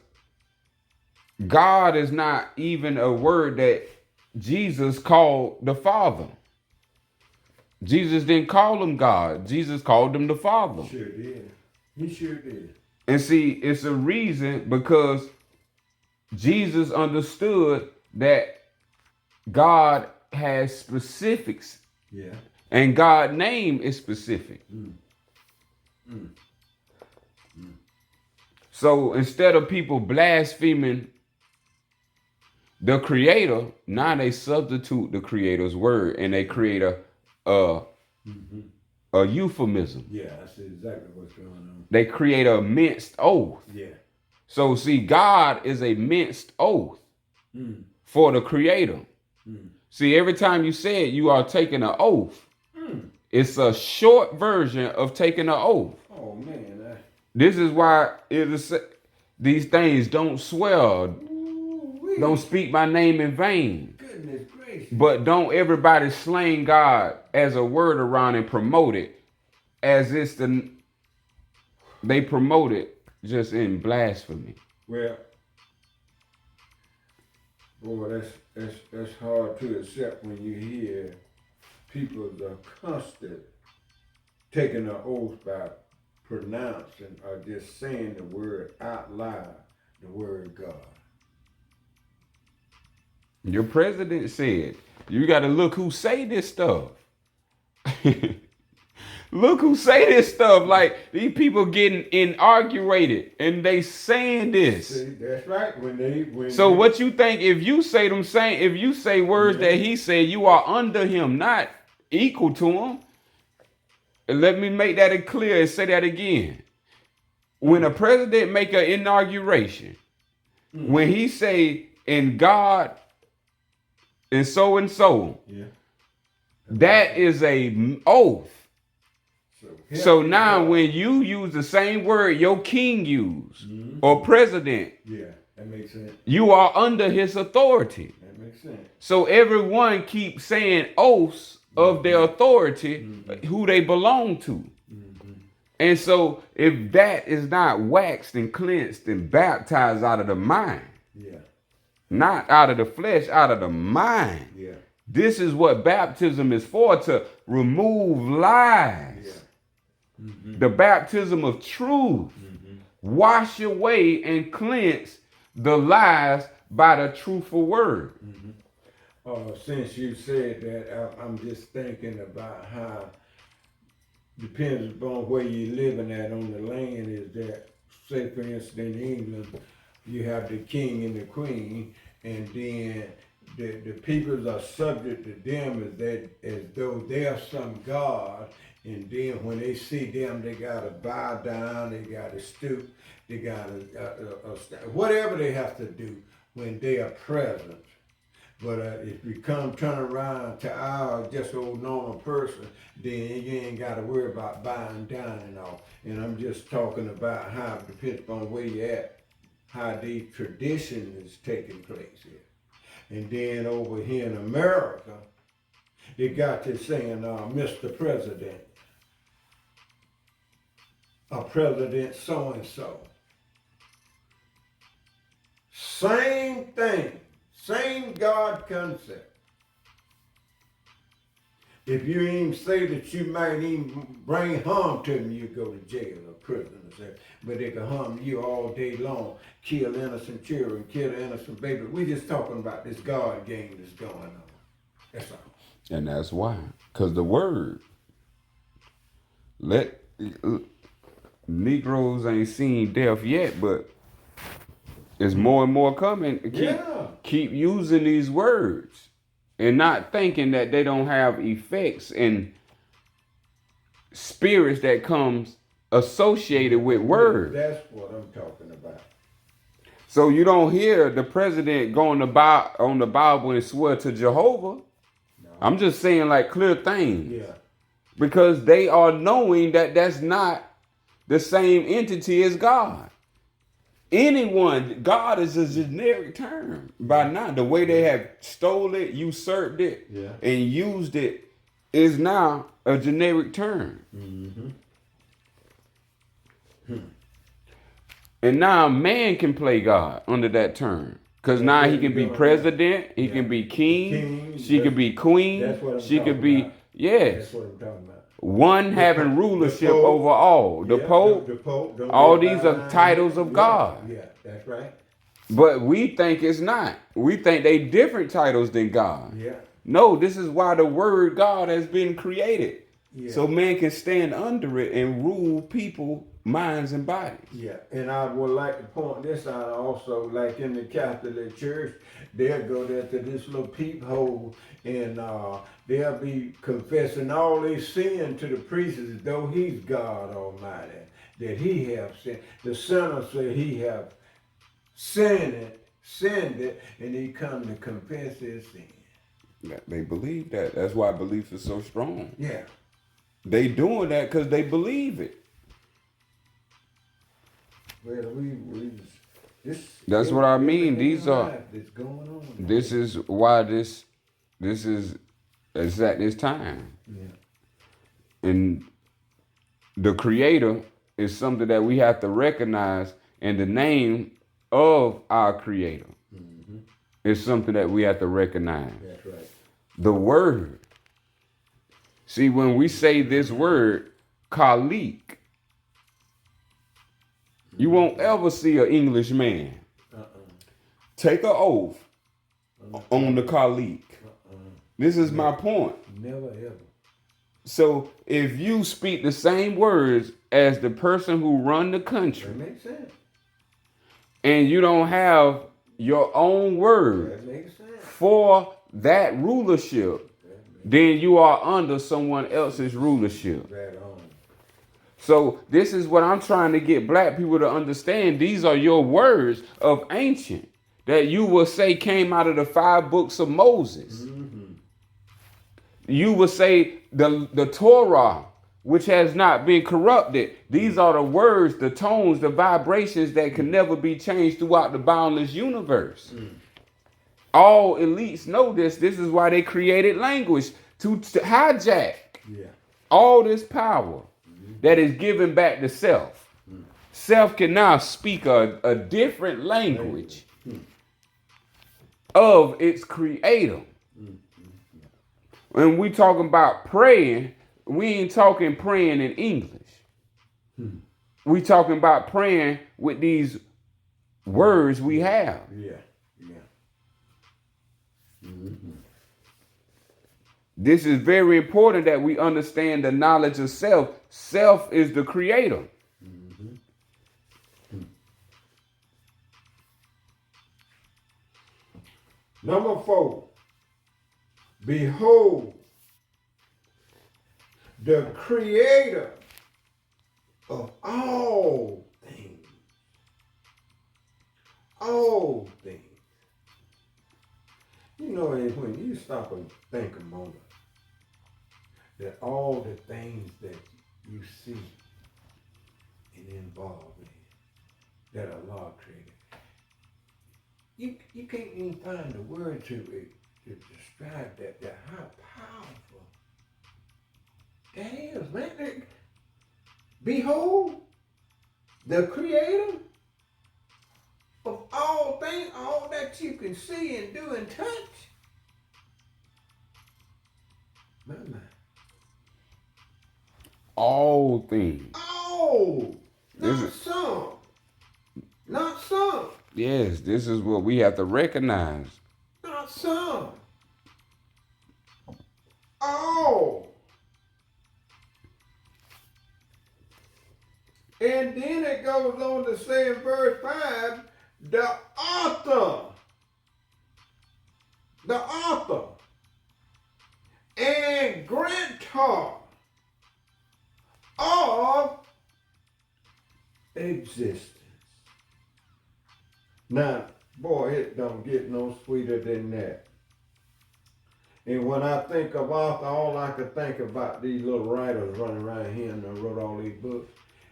God is not even a word that Jesus called the Father. Jesus didn't call him God. Jesus called him the Father. Sure did. He sure did. And see, it's a reason because Jesus understood that God has specifics. Yeah. And God's name is specific. So instead of people blaspheming the Creator, now they substitute the Creator's word and they create a euphemism. Yeah, that's exactly what's going on. They create a minced oath. Yeah. So see, God is a minced oath for the Creator. See, every time you say it, you are taking an oath. It's a short version of taking an oath. Oh man. This is why it is these things don't swear, don't speak my name in vain. Goodness gracious. But don't everybody slang God as a word around and promote it as it's they promote it just in blasphemy. Well, boy, that's hard to accept when you hear people are constant taking an oath by pronouncing or just saying the word out loud, the word God. Your president said, you got to look who say this stuff. Look who say this stuff. Like these people getting inaugurated and they saying this. See, that's right. So what you think if you say if you say words that he said, you are under him, not equal to him. And let me make that clear and say that again. When a president make an inauguration, when he say in God and so, yeah. that is a oath. So now when you use the same word your king used or president, yeah, that makes sense. you are under his authority. That makes sense. So everyone keeps saying oaths of their authority, who they belong to. And so if that is not waxed and cleansed and baptized out of the mind, yeah, not out of the flesh, out of the mind, yeah, this is what baptism is for, to remove lies. yeah. The baptism of truth. Wash away and cleanse the lies by the truthful word. Since you said that, I'm just thinking about how depends upon where you're living at on the land. Is that, say for instance, in England, you have the king and the queen, and then the people are subject to them as though they're some god. And then when they see them, they gotta bow down, they gotta stoop, they gotta whatever they have to do when they are present. But if you turn around to our just old normal person, then you ain't gotta worry about bowing down and all. And I'm just talking about how it depends on where you're at, how the tradition is taking place here. And then over here in America, they got this saying, Mr. President, a president so-and-so. Same thing, same God concept. If you even say that you might even bring harm to them, you go to jail or prison or something. But they can harm you all day long, kill innocent children, kill innocent babies. We're just talking about this God game that's going on. That's all. And that's why. Because the word, Negroes ain't seen death yet, but there's more and more coming. Keep using these words and not thinking that they don't have effects and spirits that comes associated with words. That's what I'm talking about. So you don't hear the president going about on the Bible and swear to Jehovah. No. I'm just saying like clear things. Yeah. Because they are knowing that that's not the same entity as God. Anyone, God is a generic term by now. The way they have stole it, usurped it, Yeah. and used it is now a generic term. Mm-hmm. And now man can play God under that term. Because now he can be president, he can be king, she can be queen, That's what I'm she talking can be, about. yes. That's what I'm talking about. One having rulership Pope, over all. The yeah, Pope, the Pope, don't all go these by are line. titles of Yeah, God. Yeah, that's right. But we think it's not. We think they different titles than God. Yeah. No, this is why the word God has been created. Yeah. So man can stand under it and rule people, minds, and bodies. Yeah, and I would like to point this out also, like in the Catholic Church, they'll go there to this little peephole and they'll be confessing all their sin to the priest as though he's God Almighty, that he have sinned. The sinner say he have sinned it, and he come to confess his sin. They believe that. That's why belief is so strong. Yeah. They doing that because they believe it. Well, That's what I mean. These are that's going on. This is why this is it's at this time. Yeah. And the creator is something that we have to recognize, and the name of our creator is something that we have to recognize. That's right. The word. See, when we say this word, Khalik, you won't ever see an English man take an oath on the Khalik. This is my point. Never ever. So if you speak the same words as the person who run the country, That makes sense. and you don't have your own word That makes sense. for that rulership, then you are under someone else's rulership. Right on. So this is what I'm trying to get black people to understand. These are your words of ancient that you will say came out of the 5 books of Moses. Mm-hmm. You will say the Torah, which has not been corrupted. These are the words, the tones, the vibrations that can never be changed throughout the boundless universe. All elites know this. This is why they created language to hijack all this power that is given back to self. Self can now speak a different language of its creator. When we talking about praying, we ain't talking praying in English. We talking about praying with these words we have. Yeah. Yeah. Mm-hmm. This is very important that we understand the knowledge of self. Self is the creator. Number 4. Behold, the creator of all things. All things. You know, when you stop and think a moment, that all the things that you see and involved in, that Allah created, you can't even find the word to describe that how powerful that is, man. Behold, the creator of all things, all that you can see and do and touch. My. All things. Oh, not This some. Not some. Yes, this is what we have to recognize. Not some. Oh. And then it goes on to say in verse 5, the author and grantor of existence. Now, boy, it don't get no sweeter than that. And when I think of author, all I can think about these little writers running around here and wrote all these books,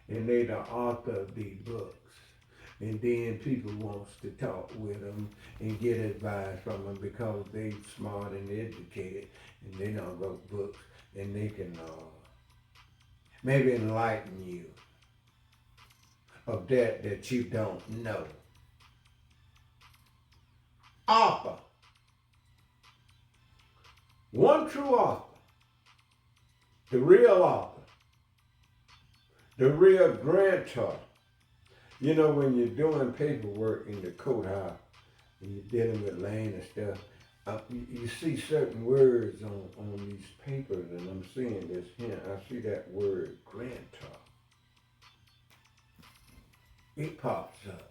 and they the author of these books. And then people wants to talk with them and get advice from them because they smart and educated, and they don't wrote books, and they can maybe enlighten you of that you don't know. Author. One true author. The real author. The real grantor. You know, when you're doing paperwork in the courthouse and you're dealing with land and stuff, you see certain words on these papers, and I'm seeing this here. I see that word grantor. It pops up.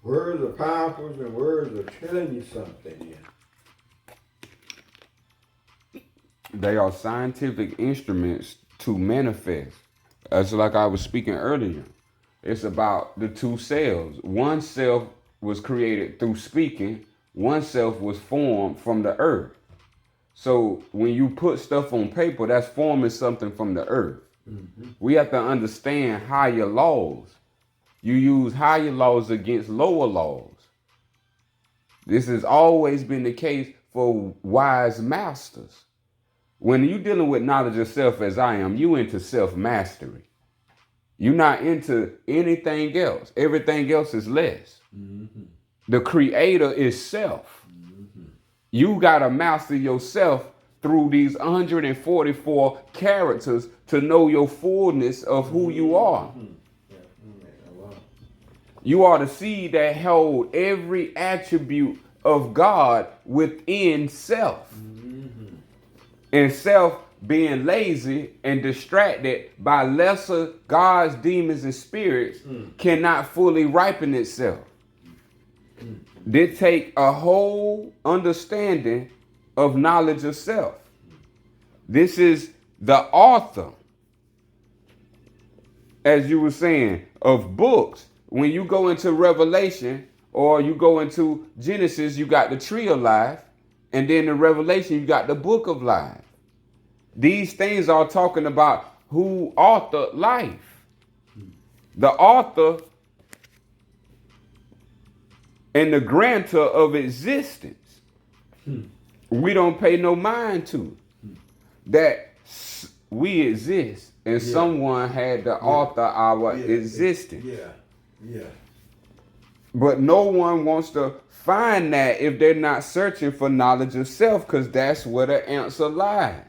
Words are powerful, and words are telling you something here. They are scientific instruments to manifest. As like I was speaking earlier, it's about the two selves. One self was created through speaking. One self was formed from the earth. So when you put stuff on paper, that's forming something from the earth. Mm-hmm. We have to understand higher laws. You use higher laws against lower laws. This has always been the case for wise masters. When you're dealing with knowledge of self as I am, you into self-mastery. You're not into anything else. Everything else is less. Mm-hmm. The creator is self. Mm-hmm. You got to master yourself through these 144 characters to know your fullness of who you are. Mm-hmm. You are the seed that hold every attribute of God within self. Mm-hmm. And self being lazy and distracted by lesser gods, demons, and spirits cannot fully ripen itself. They take a whole understanding of knowledge of self. This is the author, as you were saying, of books. When you go into Revelation or you go into Genesis, you got the tree of life. And then in Revelation, you got the book of life. These things are talking about who authored life. The author and the grantor of existence. We don't pay no mind to. That we exist and someone had to author our existence. Yeah. But no one wants to find that if they're not searching for knowledge of self, because that's where the answer lies.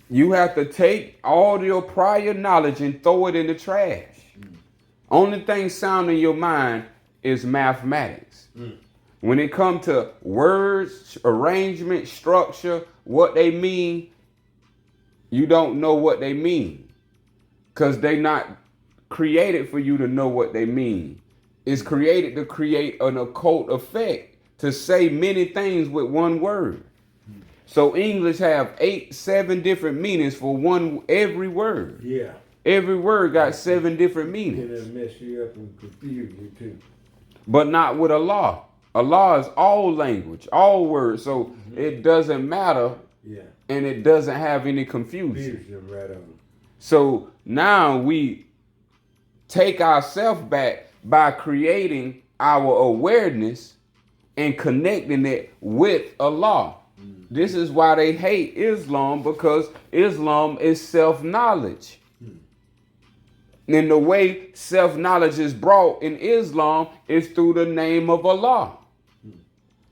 You have to take all your prior knowledge and throw it in the trash. Only thing sound in your mind is mathematics. When it comes to words, arrangement, structure, what they mean, you don't know what they mean. Because they're not created for you to know what they mean. It's created to create an occult effect, to say many things with one word. So English have 7 different meanings for every word. Yeah. Every word got 7 different meanings. It'll mess you up and confuse you too. But not with Allah. Allah is all language, all words. So it doesn't matter. Yeah. And it doesn't have any confusion. Confusion right on. So now we take ourselves back by creating our awareness and connecting it with Allah. This is why they hate Islam, because Islam is self-knowledge. And the way self-knowledge is brought in Islam is through the name of Allah.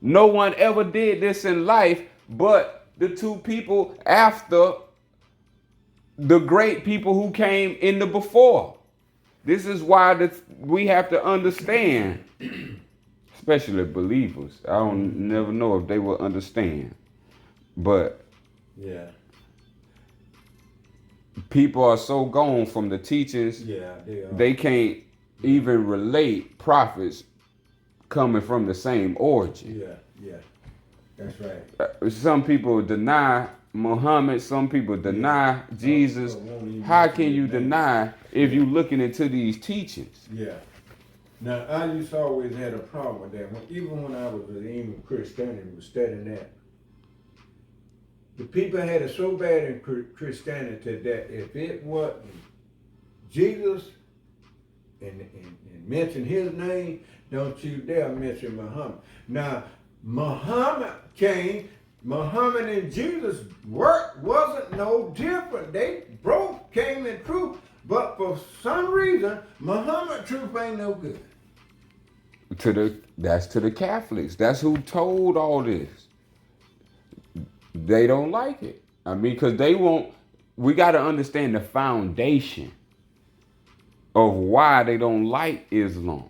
No one ever did this in life but the 2 people after the great people who came in the before. This is why we have to understand, especially believers. I don't never know if they will understand. But people are so gone from the teachings, they can't even relate prophets coming from the same origin. Yeah, that's right. Some people deny Muhammad. Some people deny Jesus. Won't even How mention can you his name. deny if you looking into these teachings? Yeah. Now, I used to always had a problem with that. Even when I was in Christianity, was studying that. The people had it so bad in Christianity that if it wasn't Jesus and mention his name, don't you dare mention Muhammad. Now, Muhammad and Jesus' work wasn't no different. They both came in truth, but for some reason, Muhammad truth ain't no good. That's to the Catholics. That's who told all this. They don't like it. I mean, because we got to understand the foundation of why they don't like Islam.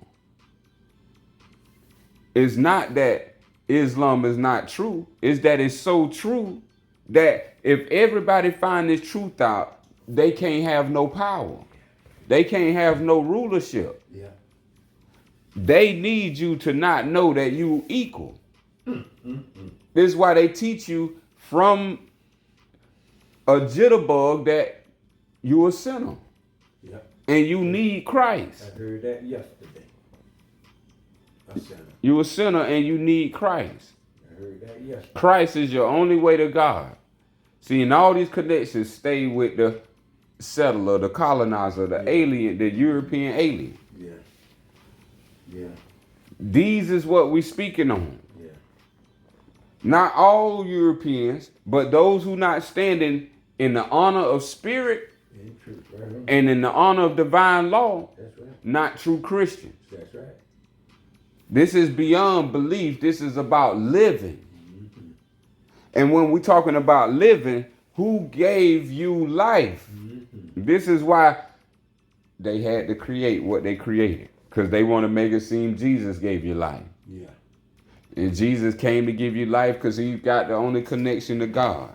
It's not that Islam is not true. It's that it's so true that if everybody find this truth out, they can't have no power. They can't have no rulership. Yeah. They need you to not know that you equal. This is why they teach you from a jitterbug that you a sinner. Yeah. And you need Christ. I heard that yesterday. A sinner. You a sinner and you need Christ. I heard that yesterday. Christ is your only way to God. See, and all these connections stay with the settler, the colonizer, the alien, the European alien. Yeah. Yeah. These is what we speaking on. Yeah. Not all Europeans, but those who not standing in the honor of spirit Ain't true, right? and in the honor of divine law, That's right. not true Christians. That's right. This is beyond belief. This is about living. And when we're talking about living, who gave you life? This is why they had to create what they created. Because they want to make it seem Jesus gave you life. Yeah. And Jesus came to give you life because he got the only connection to God.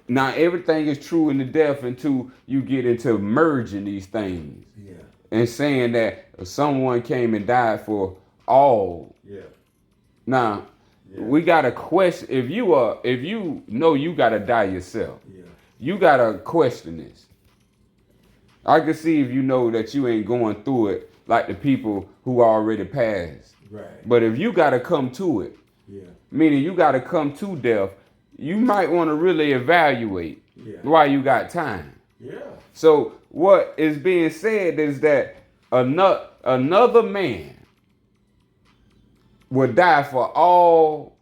Now, everything is true in the death until you get into merging these things. Yeah. And saying that someone came and died for all. Yeah. Now, Yeah. we got to question, if you know you got to die yourself, Yeah. you got to question this. I can see if you know that you ain't going through it like the people who already passed. Right. But if you got to come to it, Yeah. meaning you got to come to death, you might want to really evaluate while you got time. Yeah. So what is being said is that another man would die for all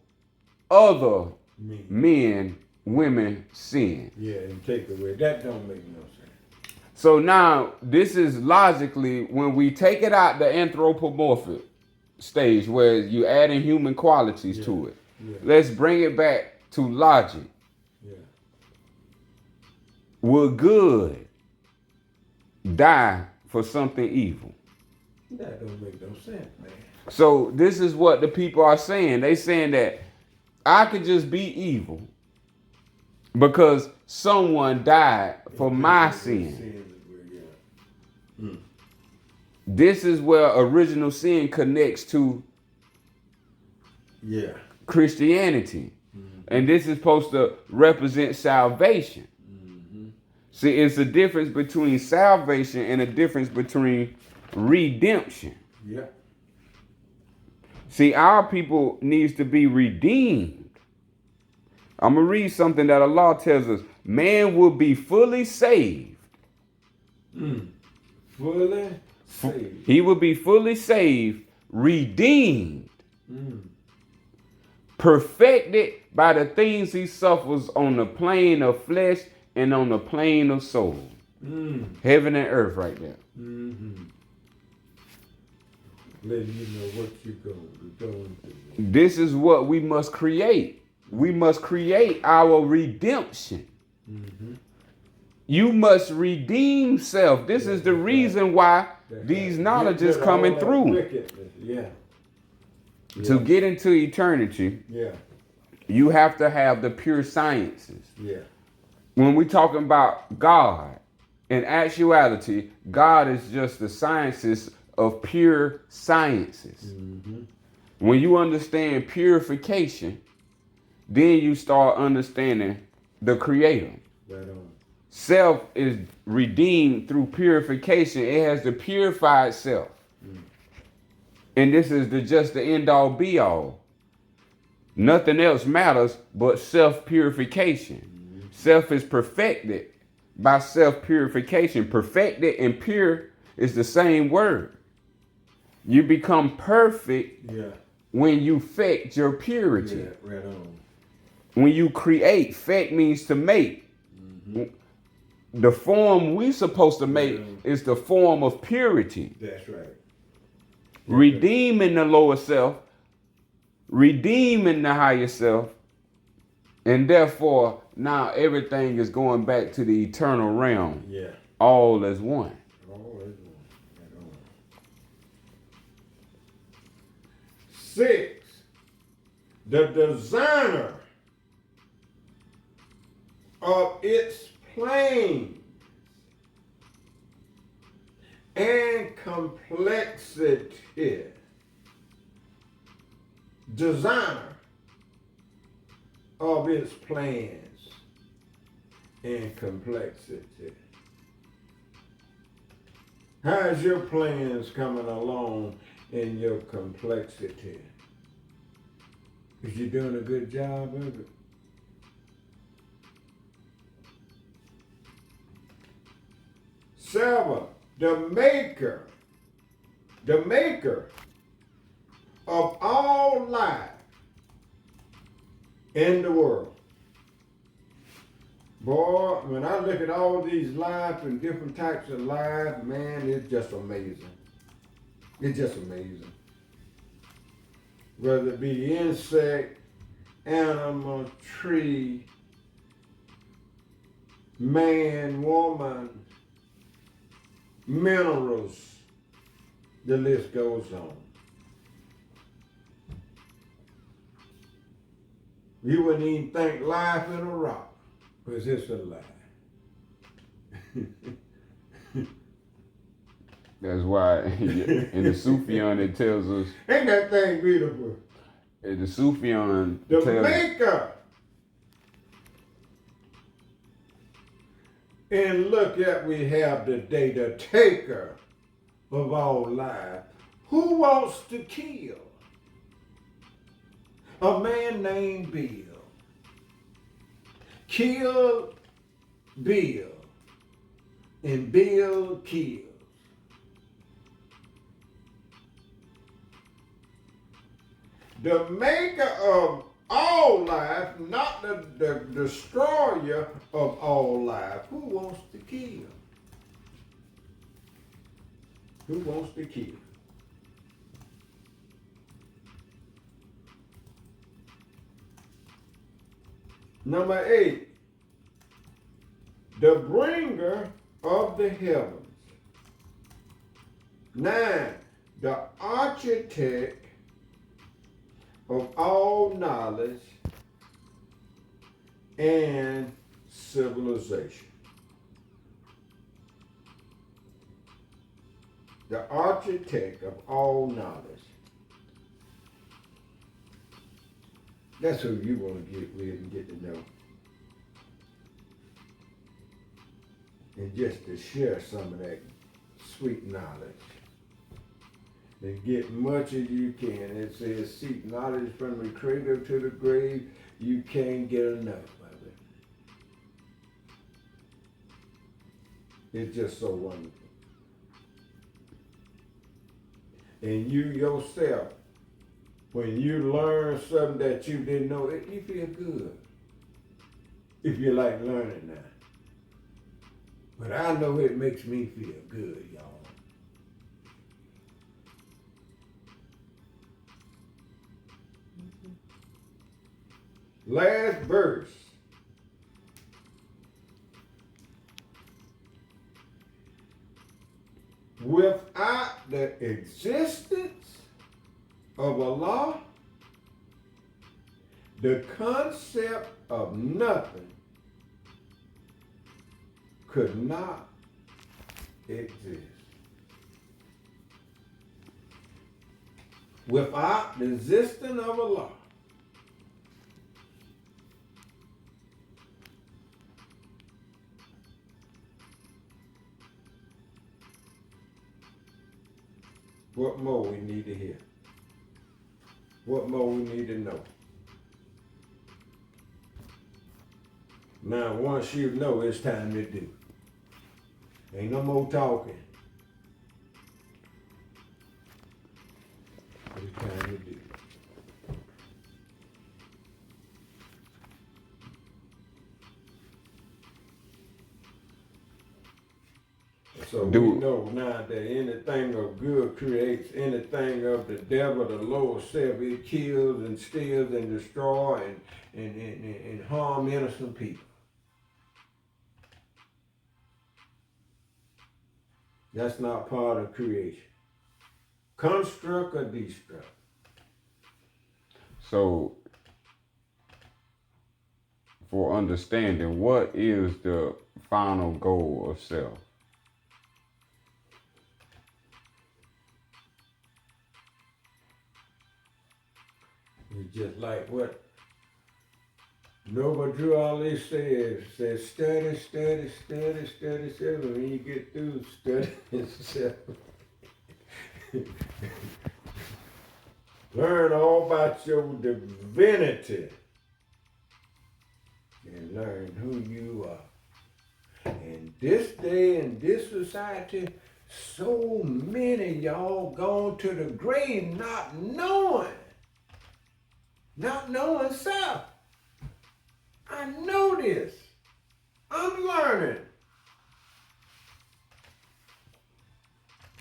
other Me. men, women, sin. Yeah, and take away. That don't make no sense. So now this is logically when we take it out the anthropomorphic stage where you adding human qualities to it. Yeah. Let's bring it back to logic. Yeah. Would good die for something evil? That don't make no sense, man. So this is what the people are saying. They saying that I could just be evil because someone died for my sin. This is where original sin connects to Yeah. Christianity. And this is supposed to represent salvation. See, it's a difference between salvation and a difference between redemption. Yeah. See, our people needs to be redeemed. I'm going to read something that Allah tells us. Man will be fully saved. Fully saved. He will be fully saved, redeemed, perfected by the things he suffers on the plane of flesh and on the plane of soul. Heaven and earth right there. Letting you know what you're going through. This is what we must create. We must create our redemption. You must redeem self. This is the reason why these knowledges coming through. Yeah. To get into eternity, Yeah. you have to have the pure sciences. Yeah. When we talking about God, in actuality, God is just the sciences of pure sciences. When you understand purification, then you start understanding the creator. Right on. Self is redeemed through purification. It has to purify itself. And this is just the end all be all. Nothing else matters but self purification. Self is perfected by self purification. Perfected and pure is the same word. You become perfect when you affect your purity. Yeah, right on. When you create, fect means to make. The form we supposed to make is the form of purity. That's right. Redeeming the lower self, redeeming the higher self, and therefore now everything is going back to the eternal realm. Yeah. All as one. All as one. Right on. 6. The designer of its planes and complexity. Designer of its plans and complexity. How's your plans coming along in your complexity? Is you doing a good job of it? Seven, the maker of all life in the world. Boy, when I look at all these life and different types of life, man, it's just amazing. It's just amazing. Whether it be insect, animal, tree, man, woman, minerals, the list goes on. You wouldn't even think life in a rock, because it's alive. That's why in the Sufyan it tells us. Ain't that thing beautiful? The Sufyan The tells maker. And look at we have today the taker of all life. Who wants to kill? A man named Bill. Kill Bill. And Bill kills. The maker of all life, not the destroyer of all life. Who wants to kill? Who wants to kill? Number 8, the bringer of the heavens. 9, the architect of all knowledge and civilization. The architect of all knowledge. That's who you want to get with and get to know. And just to share some of that sweet knowledge. And get much as you can. It says, seek knowledge from the cradle to the grave. You can't get enough of it. It's just so wonderful. And you yourself, when you learn something that you didn't know, you feel good. If you like learning now. But I know it makes me feel good, y'all. Last verse. Without the existence of Allah, the concept of nothing could not exist. Without the existence of Allah, What more we need to hear? What more we need to know? Now, once you know, it's time to do. Ain't no more talking. It's time to do. So we know now that anything of good creates anything of the devil, the lower self. It kills and steals and destroys and harm innocent people. That's not part of creation. Construct or destruct. So, for understanding, what is the final goal of self? It's just like what Noble Drew Ali says, study, study, study, study, study. When you get through studying self, learn all about your divinity and learn who you are. And this day in this society, so many of y'all gone to the grave not knowing self. I know this. I'm learning.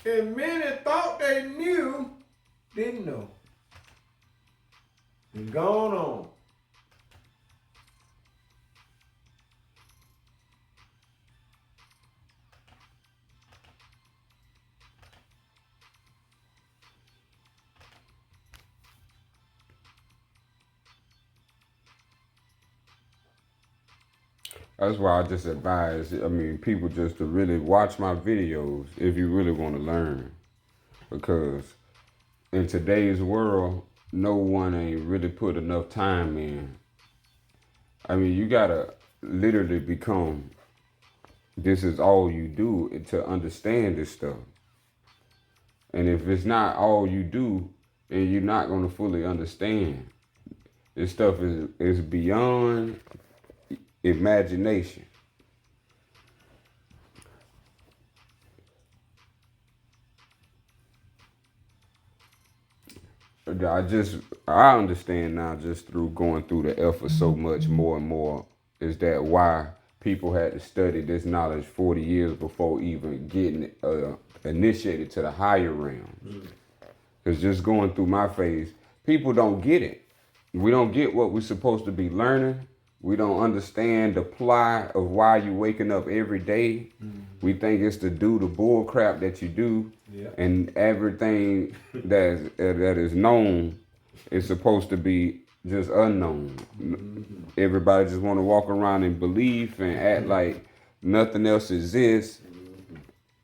And many thought they knew, didn't know. And gone on. That's why I just advise, people just to really watch my videos if you really want to learn. Because in today's world, no one ain't really put enough time in. You gotta literally become, this is all you do to understand this stuff. And if it's not all you do, then you're not gonna fully understand. This stuff is beyond imagination. I understand now, just through going through the effort so much more and more, is that why people had to study this knowledge 40 years before even getting initiated to the higher realms. Because just going through my phase, people don't get it. We don't get what we're supposed to be learning. We don't understand the plot of why you're waking up every day. We think it's to do the bull crap that you do. Yeah. And everything that is known is supposed to be just unknown. Everybody just want to walk around in belief and act like nothing else exists,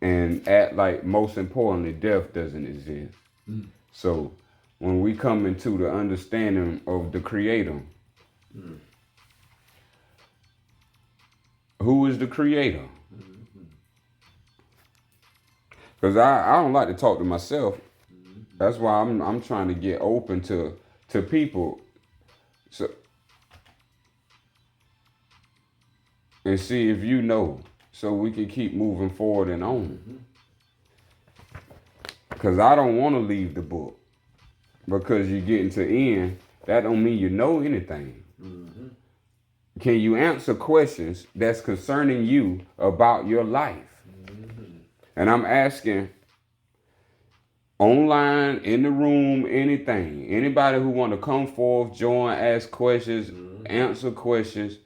and act like, most importantly, death doesn't exist. So when we come into the understanding of the Creator, who is the Creator? Because I don't like to talk to myself. That's why I'm trying to get open to people, so, and see if you know, so we can keep moving forward and on. Because I don't want to leave the book. Because you're getting to end, that don't mean you know anything. Can you answer questions that's concerning you about your life? And I'm asking, online, in the room, anything, anybody who want to come forth, join, ask questions, answer questions,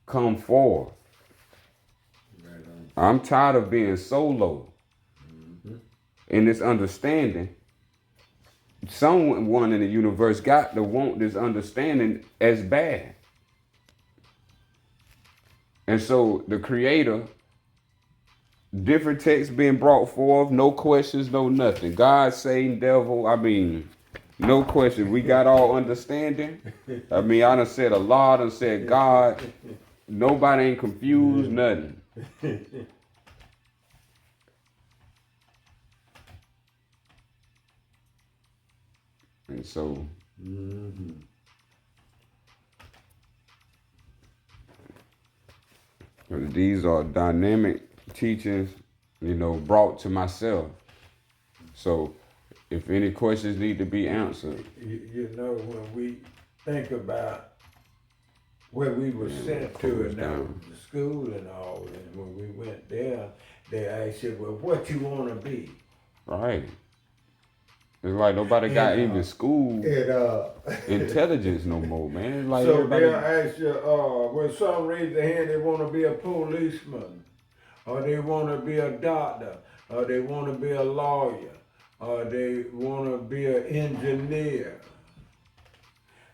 come forth. I'm tired of being solo in this understanding. Someone in the universe got to want this understanding as bad. And so the Creator, different texts being brought forth, no questions, no nothing. God, Satan, devil, no question. We got all understanding. I done said Allah, I done said God. Nobody ain't confused, nothing. And so these are dynamic teachings, brought to myself. So if any questions need to be answered. When we think about where we were sent to and now the school and all, and when we went there, they asked you, well, what you want to be? Right. It's like nobody got even school intelligence no more, man. It's like so everybody. they'll ask you, when some raise their hand, they want to be a policeman, or they want to be a doctor, or they want to be a lawyer, or they want to be an engineer.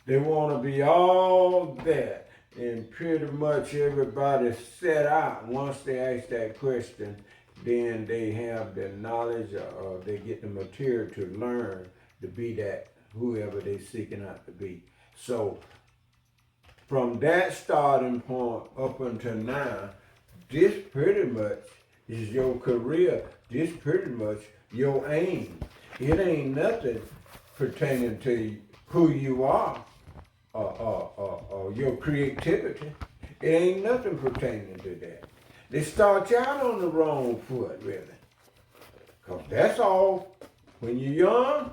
They want to be all that. And pretty much everybody set out. Once they ask that question, then they have the knowledge or they get the material to learn to be that whoever they're seeking out to be. So from that starting point up until now, this pretty much is your career. This pretty much your aim. It ain't nothing pertaining to who you are or your creativity. It ain't nothing pertaining to that. They start you out on the wrong foot, really. Because that's all, when you're young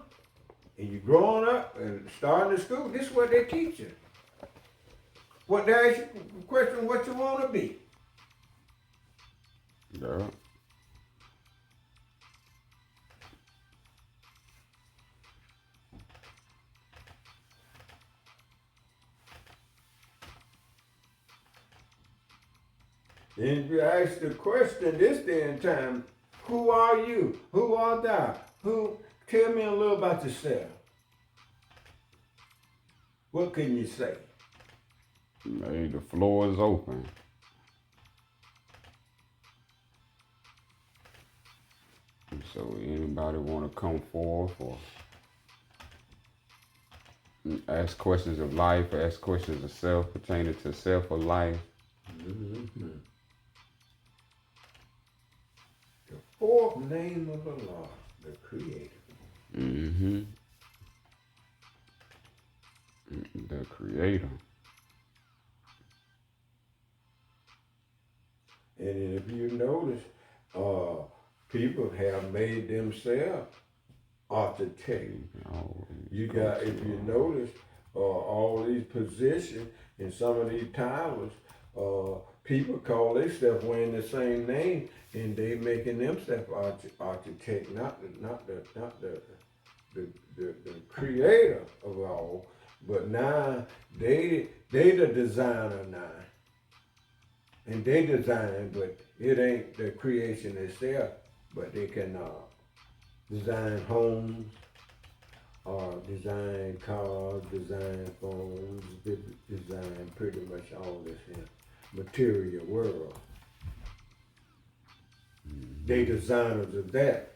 and you're growing up and starting to school, this is what they teach you. What they ask you the question, what you want to be. Yeah. And if you ask the question this day and time, who are you? Who art thou? Tell me a little about yourself. What can you say? Hey, the floor is open. So anybody want to come forth or ask questions of life, or ask questions of self, pertaining to self or life? Mm-hmm. The fourth name of the Lord, the Creator. Mm-hmm. The Creator. And if you notice, people have made themselves architects. You got, if you notice, all these positions in some of these towers, people call themselves wearing the same name, and they making themselves architect, not the creator of all, but now they the designer now. And they design, but it ain't the creation itself, but they can design homes, or design cars, design phones, design pretty much all this in material world. They designers of that.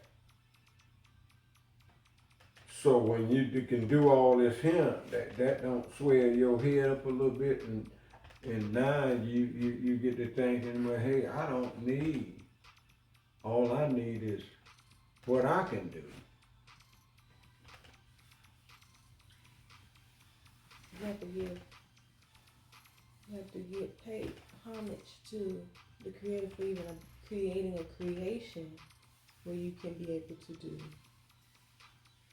So when you can do all this here, that don't swell your head up a little bit, and now you get to thinking, well, hey, I don't need. All I need is what I can do. You have to pay homage to the Creator for even creating a creation where you can be able to do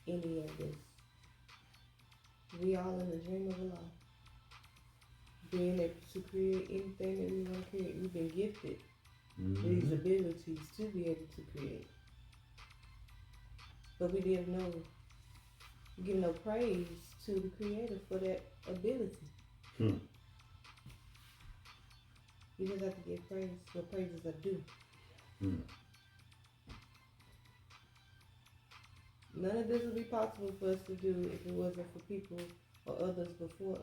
any of this. We all in the dream of Allah. Being able to create anything that we want to create. We've been gifted these abilities to be able to create. But we didn't know, give no praise to the Creator for that ability. You just have to give praise where praises are due. None of this would be possible for us to do if it wasn't for people or others before us.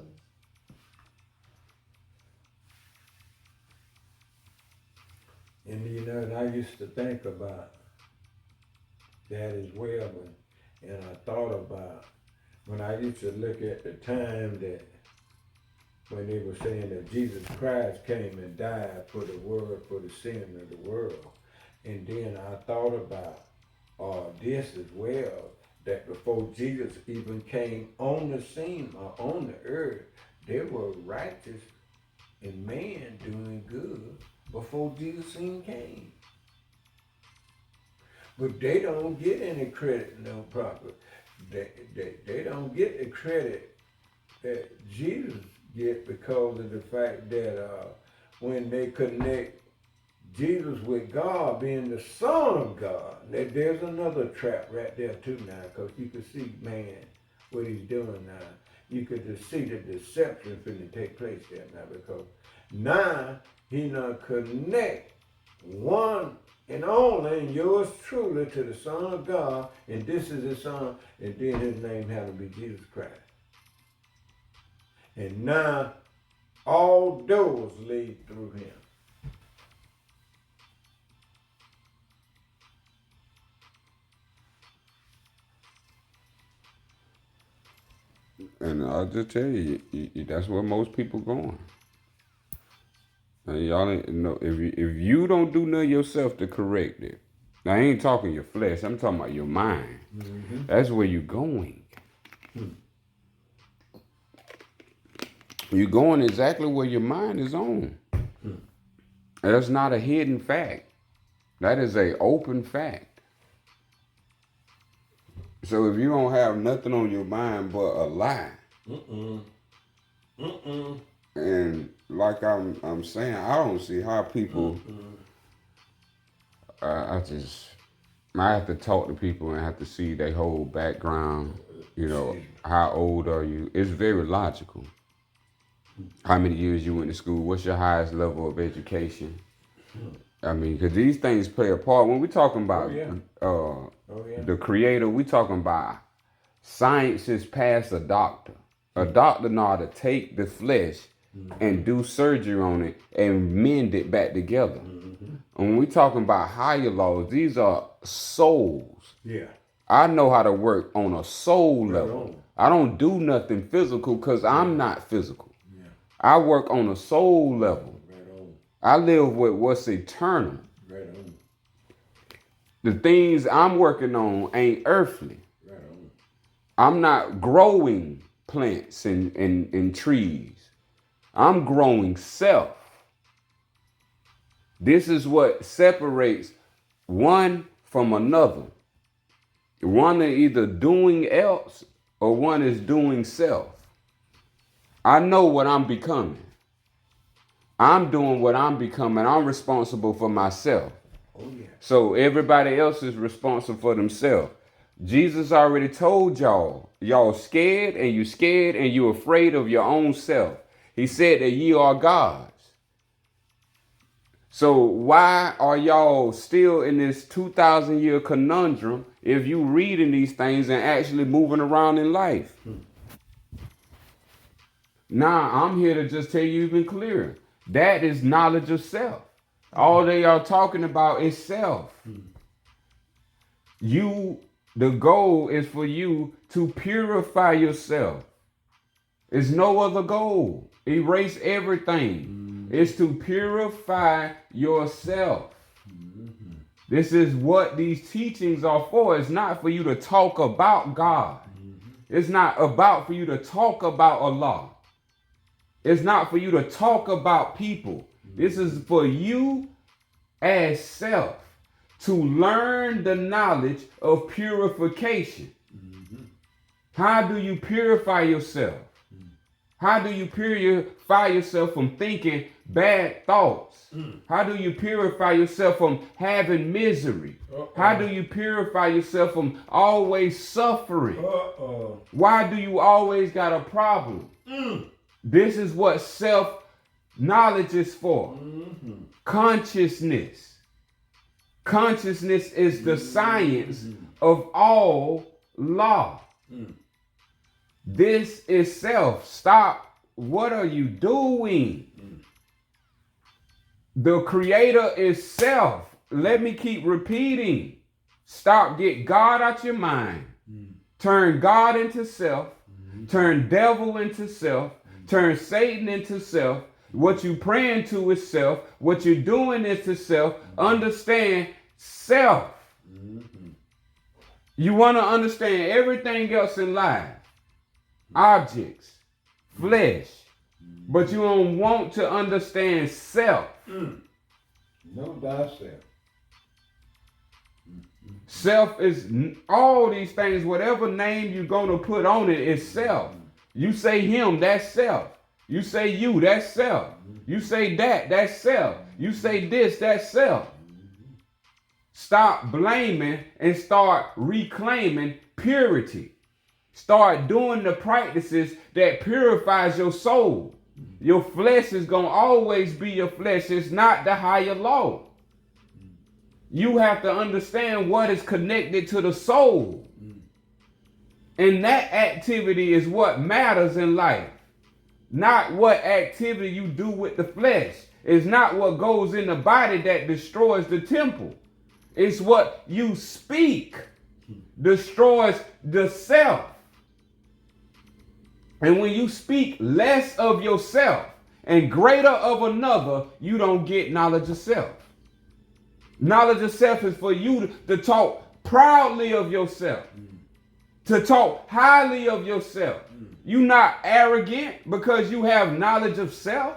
And I used to think about that as well, and I thought about when I used to look at the time that when they were saying that Jesus Christ came and died for the world, for the sin of the world. And then I thought about this as well, that before Jesus even came on the scene or on the earth, they were righteous and man doing good before Jesus even came. But they don't get any credit, no proper. They don't get the credit that Jesus get because of the fact that when they connect Jesus with God being the Son of God, there's another trap right there too now, because you can see, man, what he's doing now. You could just see the deception finna take place there now, because now he not connect one and only, and yours truly, to the Son of God, and this is his Son, and then his name had to be Jesus Christ. And now all doors lead through him. And I'll just tell you, that's where most people going. And y'all ain't know, if you don't do nothing yourself to correct it. Now, I ain't talking your flesh. I'm talking about your mind. Mm-hmm. That's where you're going. You're going exactly where your mind is on. That's not a hidden fact. That is a open fact. So if you don't have nothing on your mind but a lie, and like I'm saying, I don't see how people. I have to talk to people and have to see their whole background. You know, how old are you? It's very logical. How many years you went to school? What's your highest level of education? I mean, because these things play a part. When we're talking about the Creator, we're talking about science is past a doctor. A doctor know how to take the flesh and do surgery on it and mend it back together. And when we're talking about higher laws, these are souls. Yeah. I know how to work on a soul level. I don't do nothing physical because I'm not physical. I work on a soul level. I live with what's eternal. The things I'm working on ain't earthly. I'm not growing plants and trees. I'm growing self. This is what separates one from another. One is either doing else or one is doing self. I know what I'm becoming. I'm doing what I'm becoming. I'm responsible for myself. Oh, yeah. So everybody else is responsible for themselves. Jesus already told y'all scared and you afraid of your own self. He said that ye are gods. So why are y'all still in this 2,000-year conundrum if you reading these things and actually moving around in life? Now, I'm here to just tell you even clearer. That is knowledge of self. All they are talking about is self. The goal is for you to purify yourself. There's no other goal. Erase everything. It's to purify yourself. This is what these teachings are for. It's not for you to talk about God. It's not about for you to talk about Allah. It's not for you to talk about people. This is for you as self to learn the knowledge of purification. How do you purify yourself? How do you purify yourself from thinking bad thoughts? How do you purify yourself from having misery? How do you purify yourself from always suffering? Why do you always got a problem? This is what self-knowledge is for. Consciousness. Consciousness is the science of all law. This is self. Stop. What are you doing? The Creator is self. Let me keep repeating. Stop. Get God out your mind. Turn God into self. Turn devil into self. Turn Satan into self. What you praying to is self. What you're doing is to self. Understand self. You want to understand everything else in life, objects, flesh, but you don't want to understand self. Know thyself. Self is all these things, whatever name you're going to put on it is self. You say him, that's self. You say you, that's self. You say that, that's self. You say this, that's self. Stop blaming and start reclaiming purity. Start doing the practices that purifies your soul. Your flesh is going to always be your flesh. It's not the higher law. You have to understand what is connected to the soul. And that activity is what matters in life. Not what activity you do with the flesh. It's not what goes in the body that destroys the temple. It's what you speak destroys the self. And when you speak less of yourself and greater of another, you don't get knowledge of self. Knowledge of self is for you to talk proudly of yourself, to talk highly of yourself. You're not arrogant because you have knowledge of self.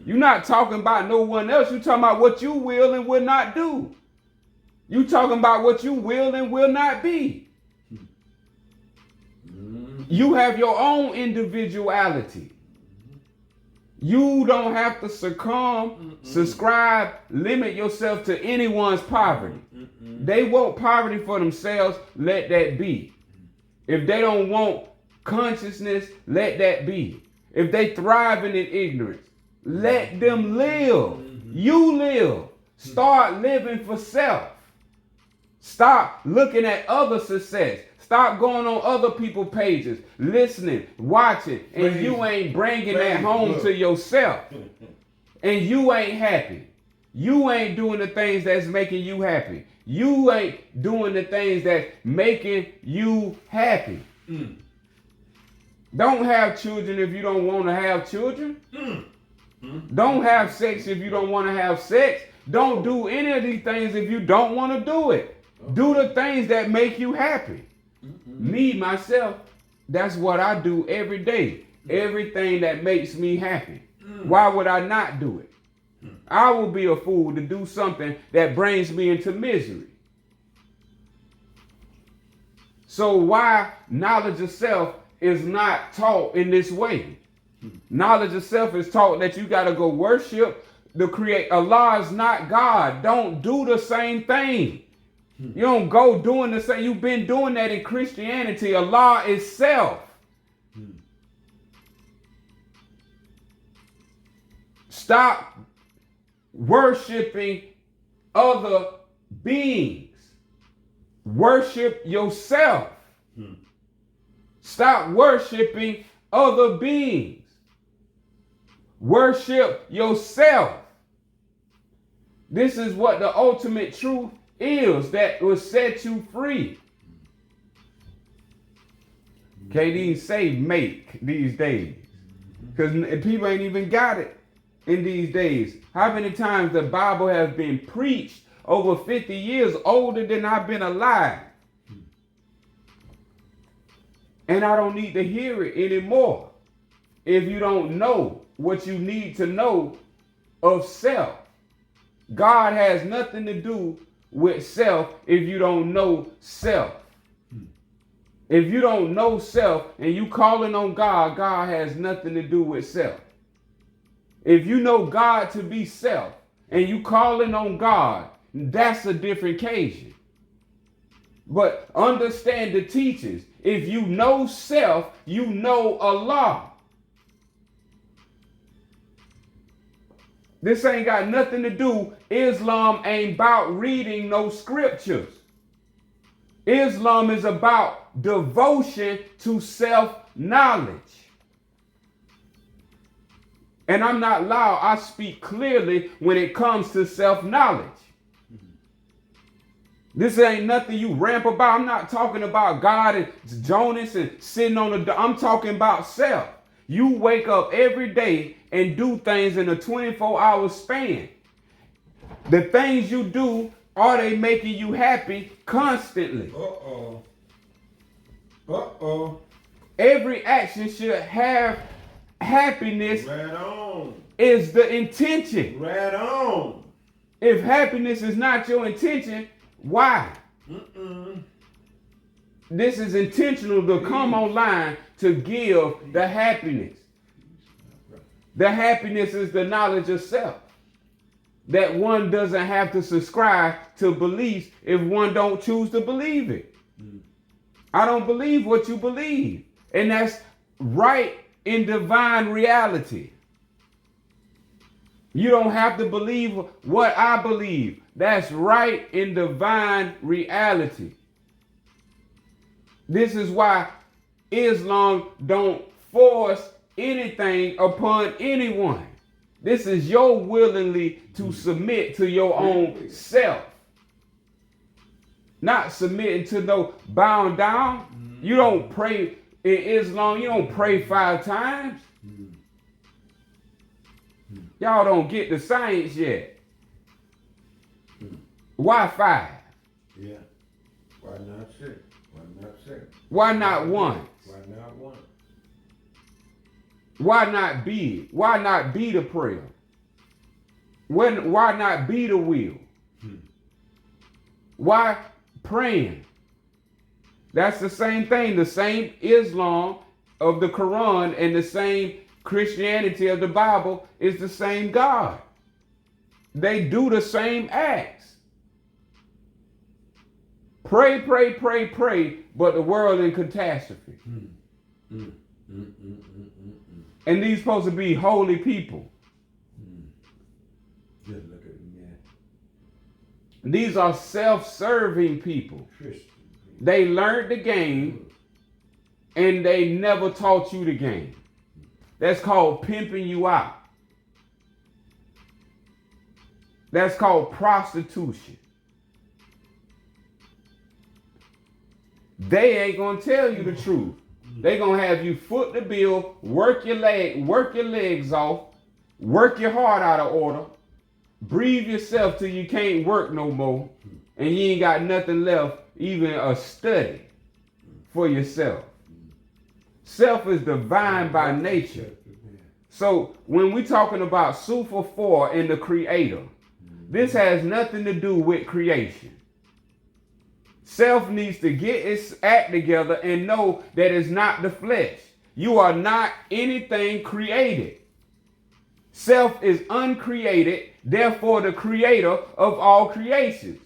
You're not talking about no one else. You're talking about what you will and will not do. You talking about what you will and will not be. You have your own individuality. You don't have to subscribe, limit yourself to anyone's poverty. They want poverty for themselves, let that be. If they don't want consciousness, let that be. If they thriving in ignorance, let them live. You live. Start living for self. Stop looking at other success. Stop going on other people's pages, listening, watching, and you ain't bringing that home to yourself. And you ain't happy. You ain't doing the things that's making you happy. You ain't doing the things that's making you happy. Don't have children if you don't want to have children. Don't have sex if you don't want to have sex. Don't do any of these things if you don't want to do it. Do the things that make you happy. Me, myself, that's what I do every day. Everything that makes me happy. Why would I not do it? I will be a fool to do something that brings me into misery. So why knowledge of self is not taught in this way? Knowledge of self is taught that you got to go worship the creator. Allah is not God. Don't do the same thing. You don't go doing the same. You've been doing that in Christianity. Allah is self. Stop worshiping other beings. Worship yourself. Stop worshiping other beings. Worship yourself. This is what the ultimate truth is that will set you free. Can't even say make these days. Because people ain't even got it in these days. How many times the Bible has been preached over 50 years older than I've been alive? And I don't need to hear it anymore. If you don't know what you need to know of self. God has nothing to do with self if you don't know self. If you don't know self and you calling on God, God has nothing to do with self. If you know God to be self and you calling on God, that's a different occasion. But understand the teachings. If you know self, you know Allah. This ain't got nothing to do. Islam ain't about reading no scriptures. Islam is about devotion to self-knowledge. And I'm not loud. I speak clearly when it comes to self-knowledge. This ain't nothing you ramp about. I'm not talking about God and Jonas and sitting on the... I'm talking about self. You wake up every day and do things in a 24-hour span. The things you do, are they making you happy constantly? Uh-oh. Every action should have happiness Right on. is the intention. Right on. If happiness is not your intention, why? Mm-mm. This is intentional to come online to give the happiness. The happiness is the knowledge of self. That one doesn't have to subscribe to beliefs if one don't choose to believe it. I don't believe what you believe. And that's right in divine reality. You don't have to believe what I believe. That's right in divine reality. This is why Islam don't force anything upon anyone. This is your willingly to submit to your own self. Not submitting to no bowing down. You don't pray in Islam, you don't pray 5 times. Y'all don't get the science yet. Why 5? Yeah. Why not 6? Why not 6? Why not 1? Why not 1? Why not be it? Why not be the prayer? Why not be the will? Why praying? That's the same thing. The same Islam of the Quran and the same Christianity of the Bible is the same God. They do the same acts. Pray, pray, pray, pray, but the world in catastrophe. And these supposed to be holy people. Just look at me. These are self-serving people. Christian. They learned the game and they never taught you the game. That's called pimping you out. That's called prostitution. They ain't gonna tell you the truth. They gonna have you foot the bill, work your legs off, work your heart out of order, breathe yourself till you can't work no more, and you ain't got nothing left, even a study for yourself. Self is divine by nature. So when we're talking about Sufa 4 and the Creator, this has nothing to do with creation. Self needs to get its act together and know that it's not the flesh. You are not anything created. Self is uncreated, therefore the creator of all creations.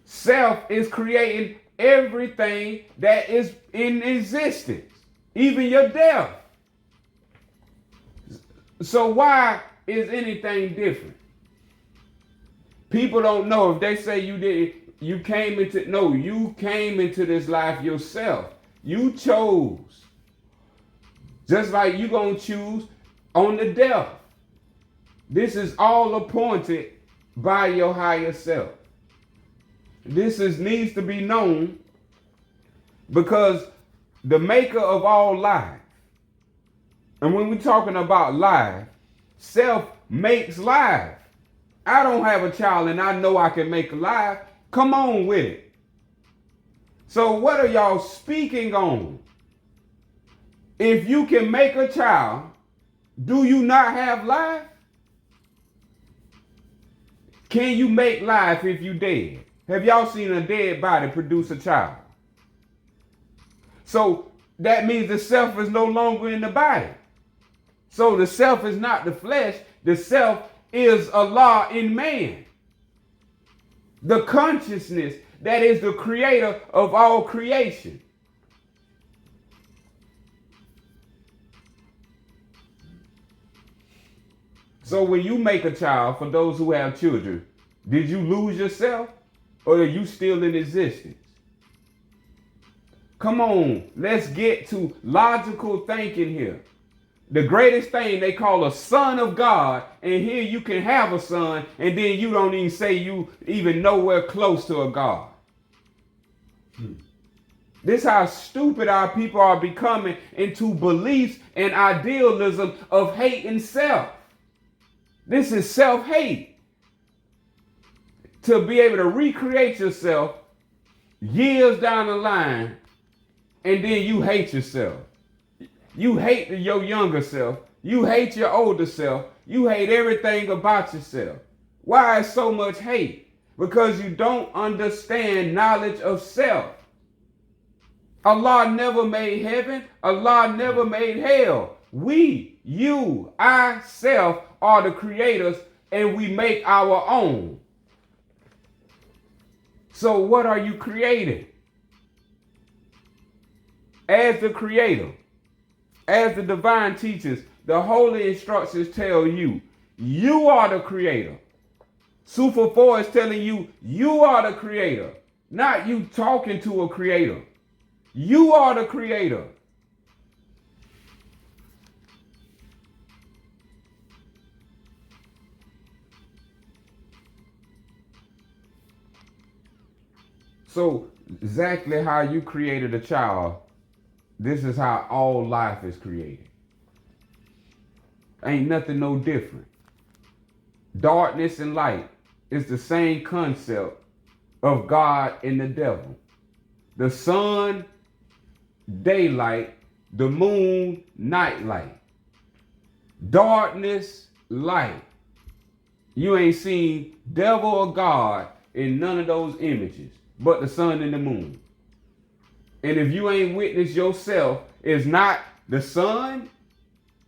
Self is creating everything that is in existence, even your death. So why is anything different? People don't know. If they say you came into this life yourself. You chose. Just like you gonna choose on the death. This is all appointed by your higher self. This needs to be known because the maker of all life, and when we're talking about life, self makes life. I don't have a child and I know I can make a life. Come on with it. So what are y'all speaking on? If you can make a child, do you not have life? Can you make life if you dead? Have y'all seen a dead body produce a child? So that means the self is no longer in the body. So the self is not the flesh. The self is Allah in man. The consciousness that is the creator of all creation. So when you make a child, for those who have children, did you lose yourself or are you still in existence? Come on, let's get to logical thinking here. The greatest thing they call a son of God, and here you can have a son, and then you don't even say you even nowhere close to a God. This is how stupid our people are becoming into beliefs and idealism of hate and self. This is self-hate. To be able to recreate yourself, years down the line, and then you hate yourself. You hate your younger self. You hate your older self. You hate everything about yourself. Why is so much hate? Because you don't understand knowledge of self. Allah never made heaven. Allah never made hell. We, you, I, self are the creators, and we make our own. So what are you creating? As the creator, as the divine teachers, the holy instructions tell you, you are the creator. Sufa 4 is telling you, you are the creator, not you talking to a creator. You are the creator. So exactly how you created a child, this is how all life is created. Ain't nothing no different. Darkness and light is the same concept of God and the devil. The sun, daylight, the moon, nightlight. Darkness, light. You ain't seen devil or God in none of those images, but the sun and the moon. And if you ain't witnessed yourself is not the sun,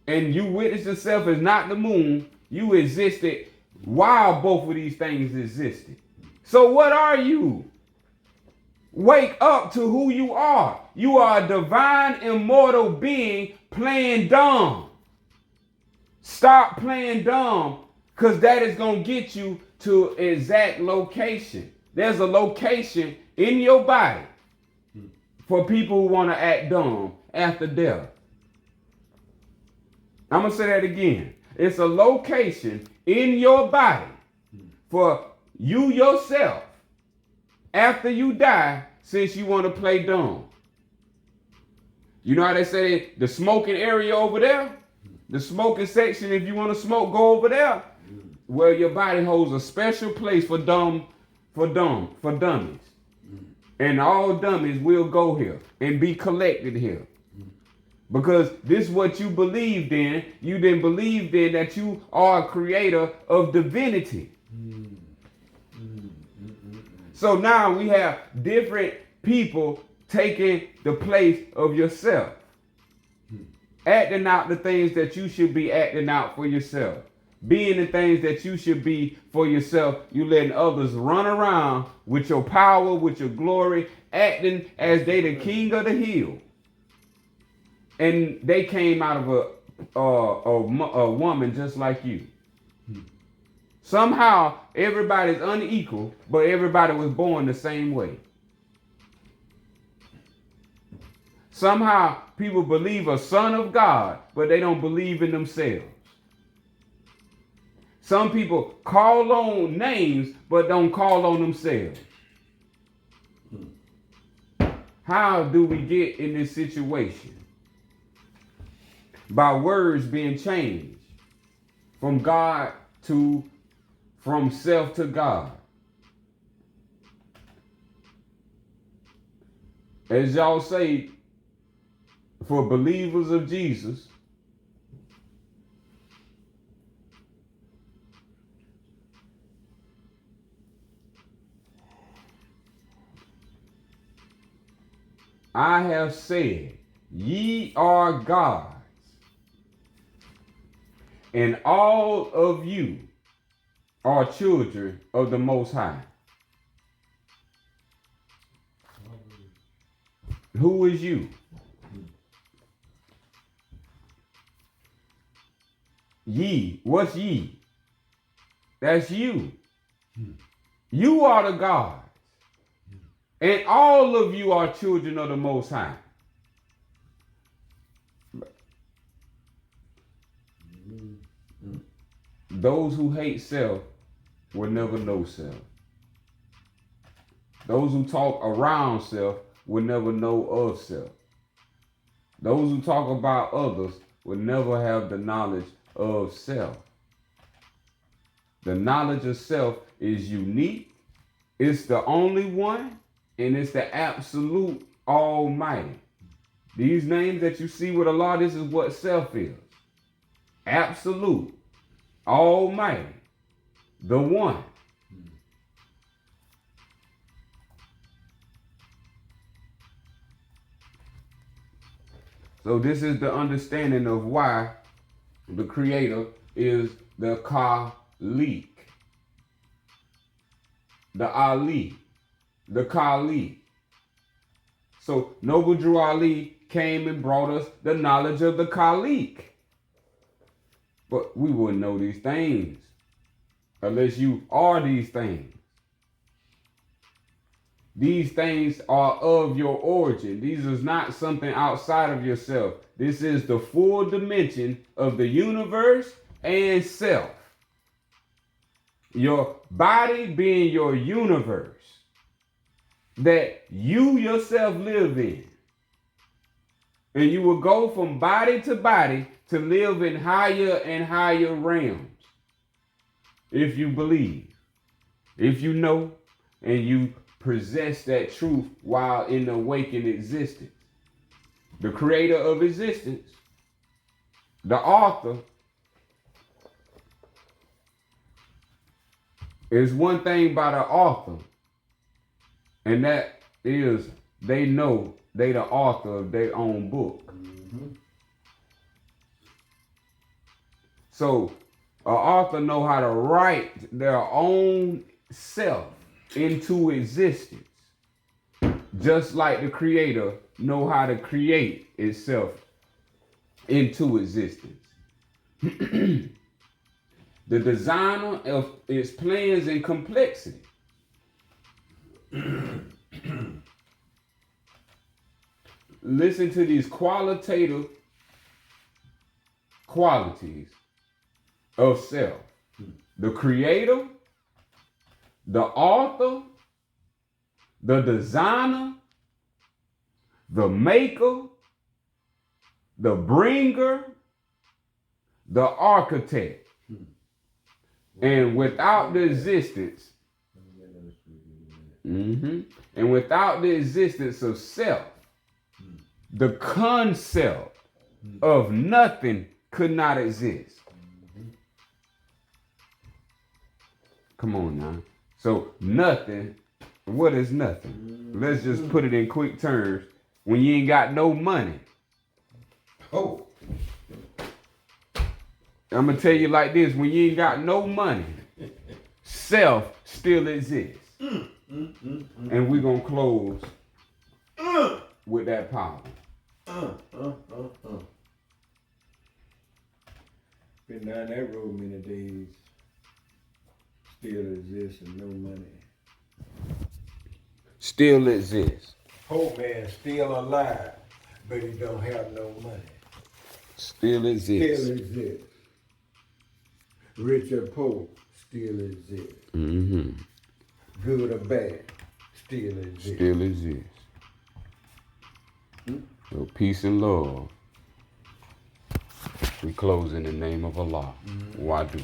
and you witness yourself is not the moon, you existed while both of these things existed. So what are you? Wake up to who you are. You are a divine, immortal being playing dumb. Stop playing dumb, because that is going to get you to exact location. There's a location in your body for people who want to act dumb after death. I'm going to say that again. It's a location in your body for you yourself after you die, since you want to play dumb. You know how they say the smoking area over there? The smoking section, if you want to smoke, go over there. Well, your body holds a special place for dummies. And all dummies will go here and be collected here. Because this is what you believed in. You didn't believe in that you are a creator of divinity. So now we have different people taking the place of yourself. Acting out the things that you should be acting out for yourself. Being the things that you should be for yourself. You letting others run around with your power, with your glory, acting as they the king of the hill. And they came out of a woman just like you. Somehow everybody's unequal, but everybody was born the same way. Somehow people believe a son of God, but they don't believe in themselves. Some people call on names, but don't call on themselves. How do we get in this situation? By words being changed from self to God. As y'all say, for believers of Jesus, I have said, ye are gods, and all of you are children of the Most High. Who is you? Ye. What's ye? That's you. You are the gods. And all of you are children of the Most High. Those who hate self will never know self. Those who talk around self will never know of self. Those who talk about others will never have the knowledge of self. The knowledge of self is unique. It's the only one. and it's the absolute Almighty. These names that you see with Allah, this is what self is. Absolute, Almighty, the One. So this is the understanding of why the Creator is the Khaliq, the Ali, the Khaliq. So Noble Drew Ali came and brought us the knowledge of the Khaliq. But we wouldn't know these things unless you are these things. These things are of your origin. These is not something outside of yourself. This is the full dimension of the universe and self. Your body being your universe that you yourself live in. And you will go from body to body to live in higher and higher realms. If you believe, if you know, and you possess that truth while in awakened existence. The creator of existence, the author, is one thing by the author, and that is they know they the author of their own book. Mm-hmm. So an author know how to write their own self into existence, just like the creator know how to create itself into existence. The designer of its plans and complexity. Listen to these qualitative qualities of self. The creator, the author, the designer, the maker, the bringer, the architect. And without the existence, and without the existence of self, the concept of nothing could not exist. Come on now. So nothing, what is nothing? Let's just put it in quick terms. When you ain't got no money. Oh. I'm going to tell you like this. When you ain't got no money, self still exists. And we're going to close with that power. Been down that road many days. Still exists and no money. Still exists. Pope man still alive, but he don't have no money. Still exists. Still exists. Rich or poor, still exists. Good or bad, still exists. Still exists. So peace and love. We close in the name of Allah. Wadu.